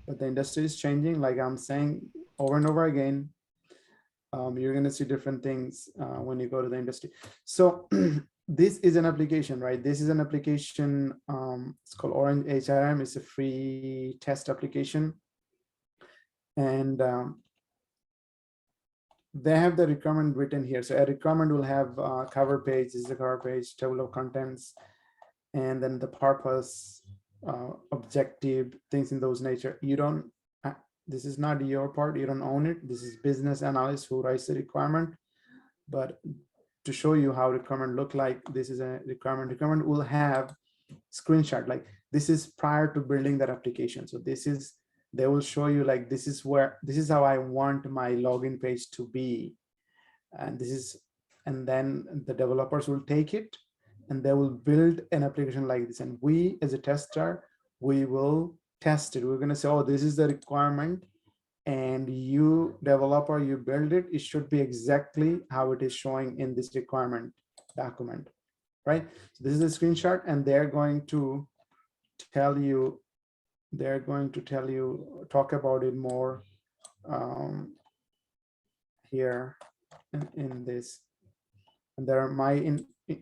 but the industry is changing. Like I'm saying over and over again, you're going to see different things when you go to the industry. So this is an application, right? This is an application. It's called Orange HRM. It's a free test application. And they have the requirement written here. So a requirement will have a cover page. This is a cover page, table of contents, and then the purpose, objective, things in those nature. You don't, this is not your part. You don't own it. This is business analyst who writes the requirement. But to show you how requirement look like. This is a requirement. Requirement will have screenshot, like this is prior to building that application. So this is, they will show you like, this is how I want my login page to be. And this is, and then the developers will take it and they will build an application like this. And we as a tester, we will test it. We're going to say, oh, this is the requirement. And you developer, you build it, it should be exactly how it is showing in this requirement document, right? So this is a screenshot, and they're going to tell you, talk about it more here in this. And there are my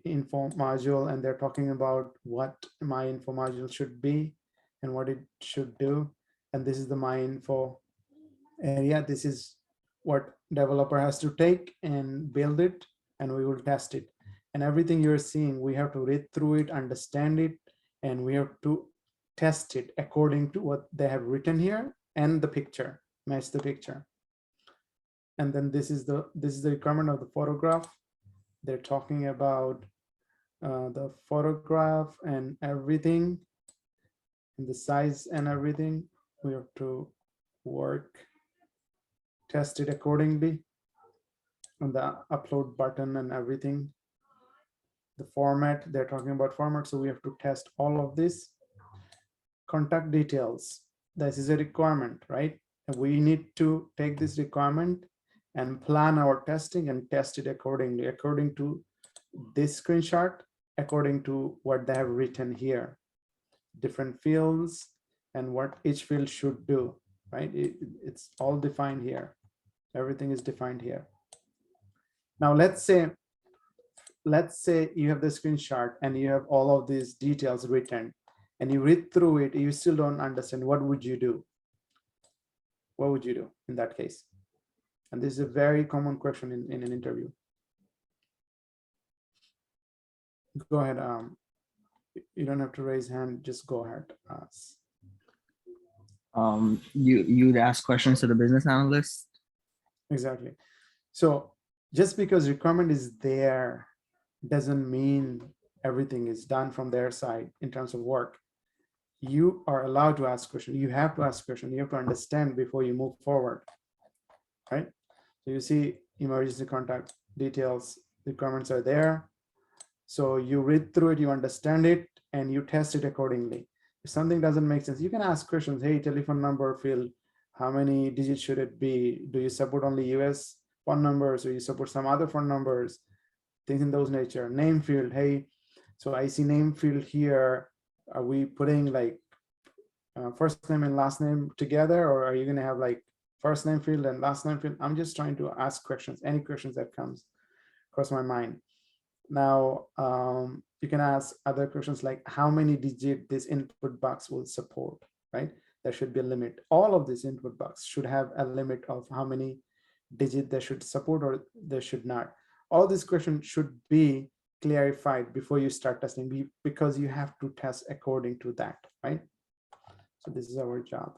info module, and they're talking about what my info module should be and what it should do. And this is the my info area. This is what developer has to take and build it, and we will test it. And everything you're seeing, we have to read through it, understand it, and we have to test it according to what they have written here and the picture, match the picture. And then this is the requirement of the photograph. They're talking about the photograph and everything, and the size and everything. We have to test it accordingly, and the upload button and everything. The format, they're talking about format, so we have to test all of this. Contact details, this is a requirement, right? And we need to take this requirement and plan our testing and test it accordingly, according to this screenshot, according to what they have written here. Different fields and what each field should do, right? It's all defined here. Everything is defined here. Now let's say you have the screenshot and you have all of these details written, and you read through it, you still don't understand. What would you do? What would you do in that case? And this is a very common question in an interview. Go ahead. You don't have to raise hand, just go ahead. You'd ask questions to the business analyst. Exactly. So just because requirement is there doesn't mean everything is done from their side in terms of work. You are allowed to ask questions. You have to ask questions. You have to understand before you move forward, right? So you see emergency contact details, requirements are there. So you read through it, you understand it, and you test it accordingly. If something doesn't make sense, you can ask questions. Hey, telephone number field, how many digits should it be? Do you support only US phone numbers, or you support some other phone numbers? Things in those nature. Name field, hey, so I see name field here. Are we putting like first name and last name together, or are you gonna have like first name field and last name field? I'm just trying to ask questions, any questions that comes across my mind. Now, you can ask other questions like how many digit this input box will support, right? There should be a limit. All of this input box should have a limit of how many digit they should support or they should not. All these questions should be clarified before you start testing, because you have to test according to that, right? So this is our job.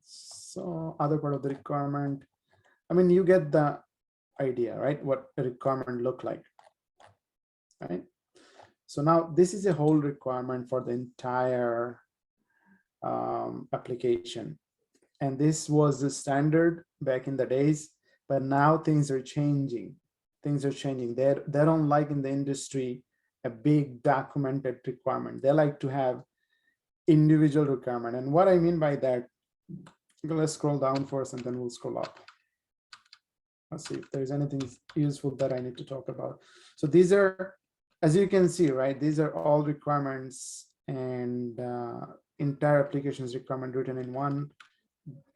So other part of the requirement, I mean, you get the idea, right? What a requirement look like, right? So now this is a whole requirement for the entire application. And this was the standard back in the days, but now things are changing. Things are changing. They don't like in the industry a big documented requirement. They like to have individual requirement. And what I mean by that, let's scroll down first and then we'll scroll up. Let's see if there's anything useful that I need to talk about. So these are, as you can see, right, these are all requirements, and entire applications requirement written in one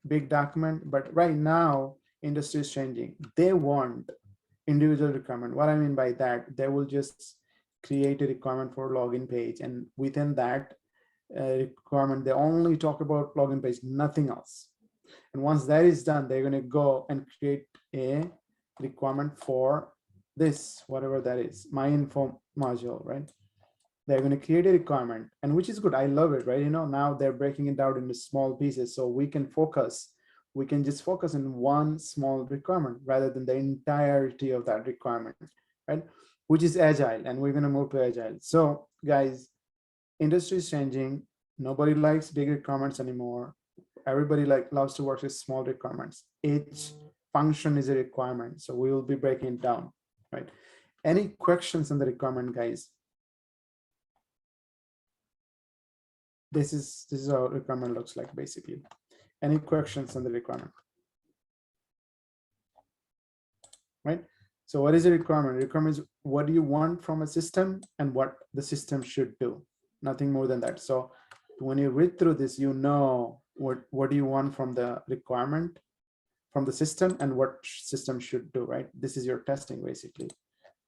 big document. But right now, industry is changing. They want individual requirement. What I mean by that, they will just create a requirement for login page, and within that requirement, they only talk about login page, nothing else. And once that is done, they're going to go and create a requirement for this, whatever that is, my info module, right? They're going to create a requirement, and which is good. I love it, right? You know, now they're breaking it down into small pieces so we can focus we can just focus on one small requirement rather than the entirety of that requirement, right? Which is agile, and we're going to move to agile. So guys, industry is changing. Nobody likes big requirements anymore. Everybody loves to work with small requirements. Each function is a requirement. So we will be breaking it down, right? Any questions on the requirement, guys? This is how requirement looks like basically. Any questions on the requirement? Right? So what is a requirement? Requirement is what do you want from a system and what the system should do. Nothing more than that. So when you read through this, you know what do you want from the requirement, from the system, and what system should do, right? This is your testing basically.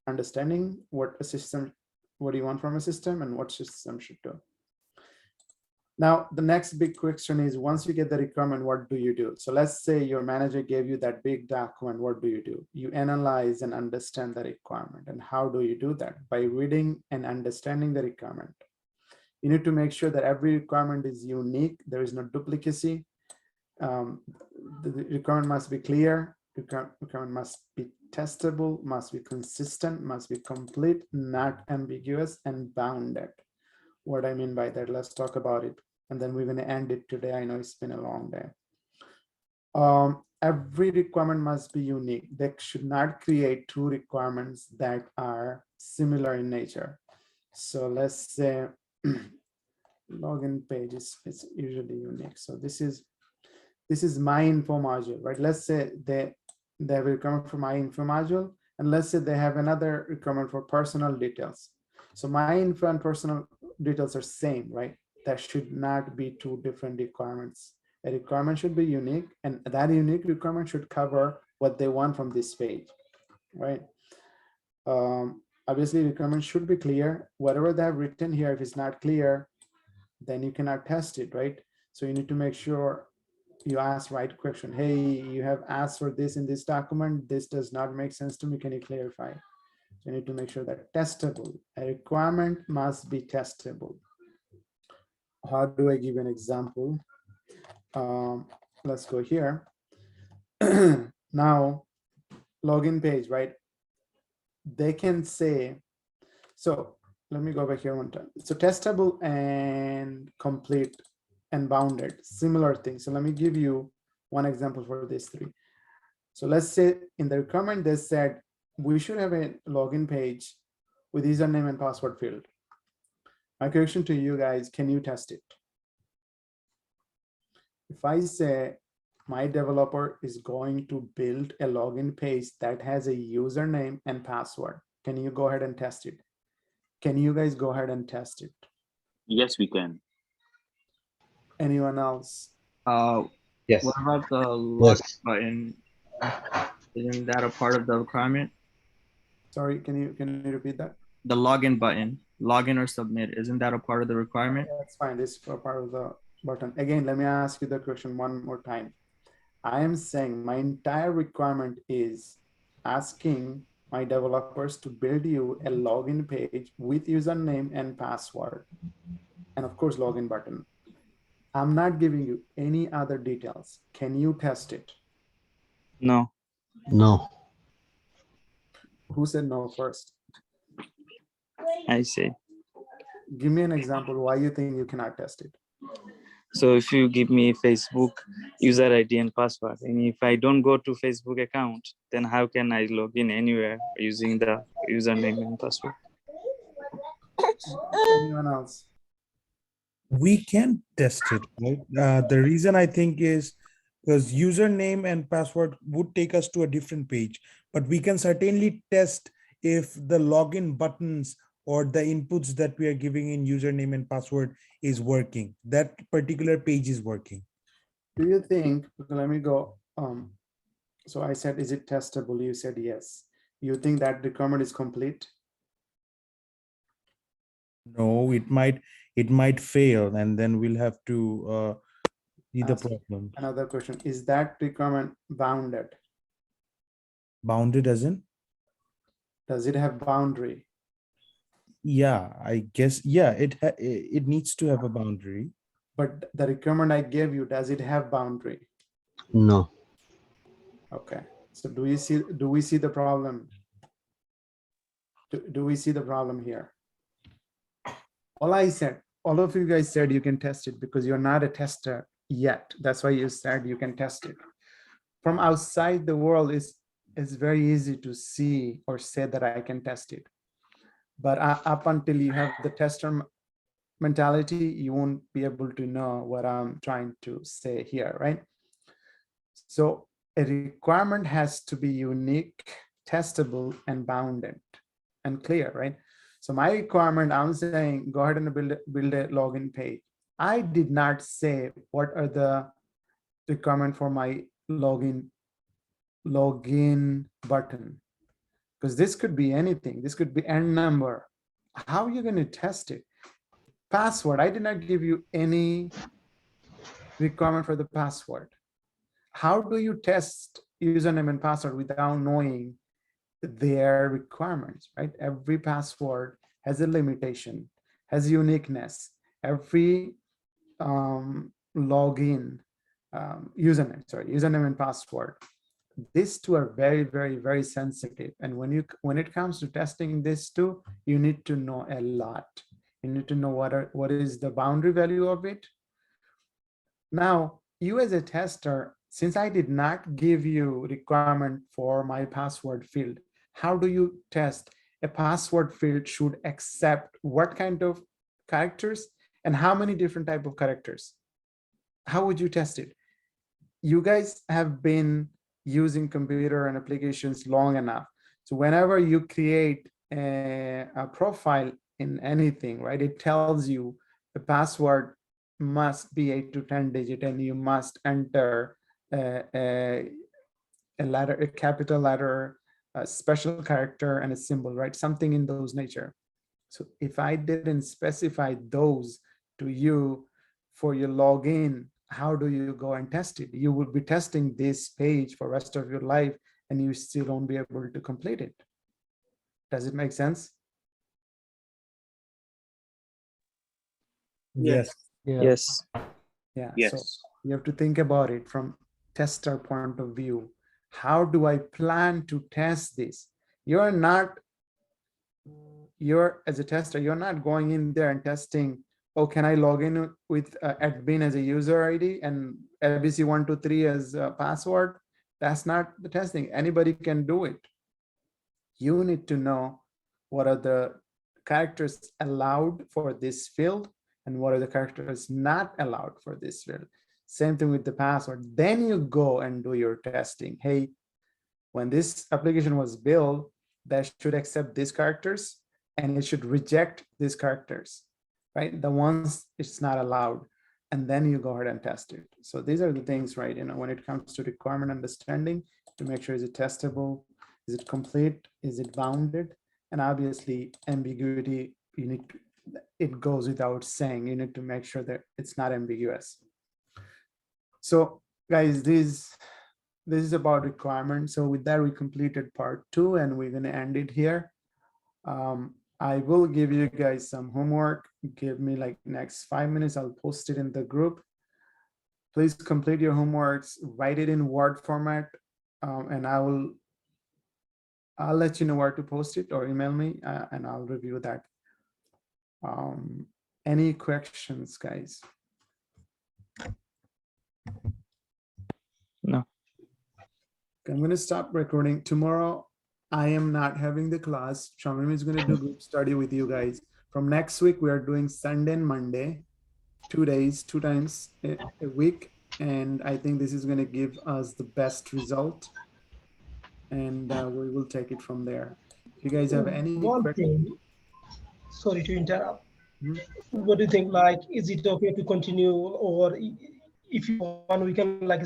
Understanding what do you want from a system and what system should do. Now, the next big question is, once you get the requirement, what do you do? So let's say your manager gave you that big document. What do? You analyze and understand the requirement. And how do you do that? By reading and understanding the requirement. You need to make sure that every requirement is unique. There is no duplicacy. The requirement must be clear. Requirement must be testable, must be consistent, must be complete, not ambiguous, and bounded. What I mean by that, let's talk about it. And then we're going to end it today. I know it's been a long day. Every requirement must be unique. They should not create two requirements that are similar in nature. So let's say login page is usually unique. So this is my info module, right? Let's say they have a requirement for my info module, and let's say they have another requirement for personal details. So my info and personal details are same, right? That should not be two different requirements. A requirement should be unique, and that unique requirement should cover what they want from this page, right? Obviously, requirements should be clear. Whatever they have written here, if it's not clear, then you cannot test it, right? So you need to make sure you ask right question. Hey, you have asked for this in this document. This does not make sense to me. Can you clarify? You need to make sure that testable. A requirement must be testable. How do I give an example? Let's go here. Now, login page, right? They can say, so let me go back here one time. So testable and complete and bounded, similar things. So let me give you one example for these three. So let's say in the requirement, they said, we should have a login page with username and password field. My question to you guys, can you test it? If I say my developer is going to build a login page that has a username and password, can you go ahead and test it? Can you guys go ahead and test it? Yes, we can. Anyone else? Yes. What about the login button? Isn't that a part of the requirement? Sorry, can you repeat that? The login button, login or submit, isn't that a part of the requirement? That's fine. This is a part of the button. Again, let me ask you the question one more time. I am saying my entire requirement is asking my developers to build you a login page with username and password, and of course, login button. I'm not giving you any other details. Can you test it? No. No. Who said no first? I see. Give me an example why you think you cannot test it. So if you give me Facebook user ID and password, and if I don't go to Facebook account, then how can I log in anywhere using the username and password? Anyone else? We can test it, right? The reason I think is because username and password would take us to a different page, but we can certainly test if the login buttons or the inputs that we are giving in username and password is working. That particular page is working. Do you think, let me go. So I said, is it testable? You said yes. You think that requirement is complete? No, it might fail, and then we'll have to see the problem. Another question, is that requirement bounded? Bounded as in? Does it have boundary? Yeah, I guess, yeah, it needs to have a boundary. But the requirement I gave you, does it have boundary? No. Okay. So do we see the problem? Do we see the problem here? All of you guys said you can test it because you're not a tester yet. That's why you said you can test it. From outside the world, it's very easy to see or say that I can test it. But up until you have the tester mentality, you won't be able to know what I'm trying to say here, right? So a requirement has to be unique, testable, and bounded and clear, right? So my requirement, I'm saying, go ahead and build a login page. I did not say what are the requirement for my login button, because this could be anything. This could be N number. How are you going to test it? Password, I did not give you any requirement for the password. How do you test username and password without knowing their requirements, right? Every password has a limitation, has uniqueness. Every login, username and password. These two are very, very, very sensitive. And when it comes to testing these two, you need to know a lot. You need to know what is the boundary value of it. Now, you as a tester, since I did not give you requirement for my password field, how do you test a password field should accept what kind of characters and how many different type of characters? How would you test it? You guys have been using computer and applications long enough. So whenever you create a profile in anything, right, it tells you the password must be 8 to 10 digit and you must enter a letter, a capital letter, a special character, and a symbol, right? Something in those nature. So if I didn't specify those to you for your login, how do you go and test it? You will be testing this page for the rest of your life and you still won't be able to complete it. Does it make sense? Yes. Yes. Yeah. Yes. So you have to think about it from tester point of view. How do I plan to test this? You're as a tester, you're not going in there and testing, oh, can I log in with admin as a user ID and ABC123 as a password? That's not the testing. Anybody can do it. You need to know what are the characters allowed for this field and what are the characters not allowed for this field. Same thing with the password. Then you go and do your testing. Hey, when this application was built, that should accept these characters and it should reject these characters, right? The ones it's not allowed. And then you go ahead and test it. So these are the things, right? You know, when it comes to requirement understanding, to make sure is it testable, is it complete, is it bounded, and obviously ambiguity. You need to, it goes without saying. You need to make sure that it's not ambiguous. So, guys, this is about requirements. So with that, we completed part 2, and we're going to end it here. I will give you guys some homework. Give me like next 5 minutes. I'll post it in the group. Please complete your homeworks, write it in Word format, and I'll let you know where to post it or email me and I'll review that. Any questions, guys? No. I'm going to stop recording. Tomorrow, I am not having the class. Shamim is going to do group study with you guys. From next week, we are doing Sunday and Monday, 2 days, 2 times a week. And I think this is going to give us the best result. And we will take it from there. If you guys have any questions. Sorry to interrupt. What do you think? Like, is it okay to continue, or if you want, we can like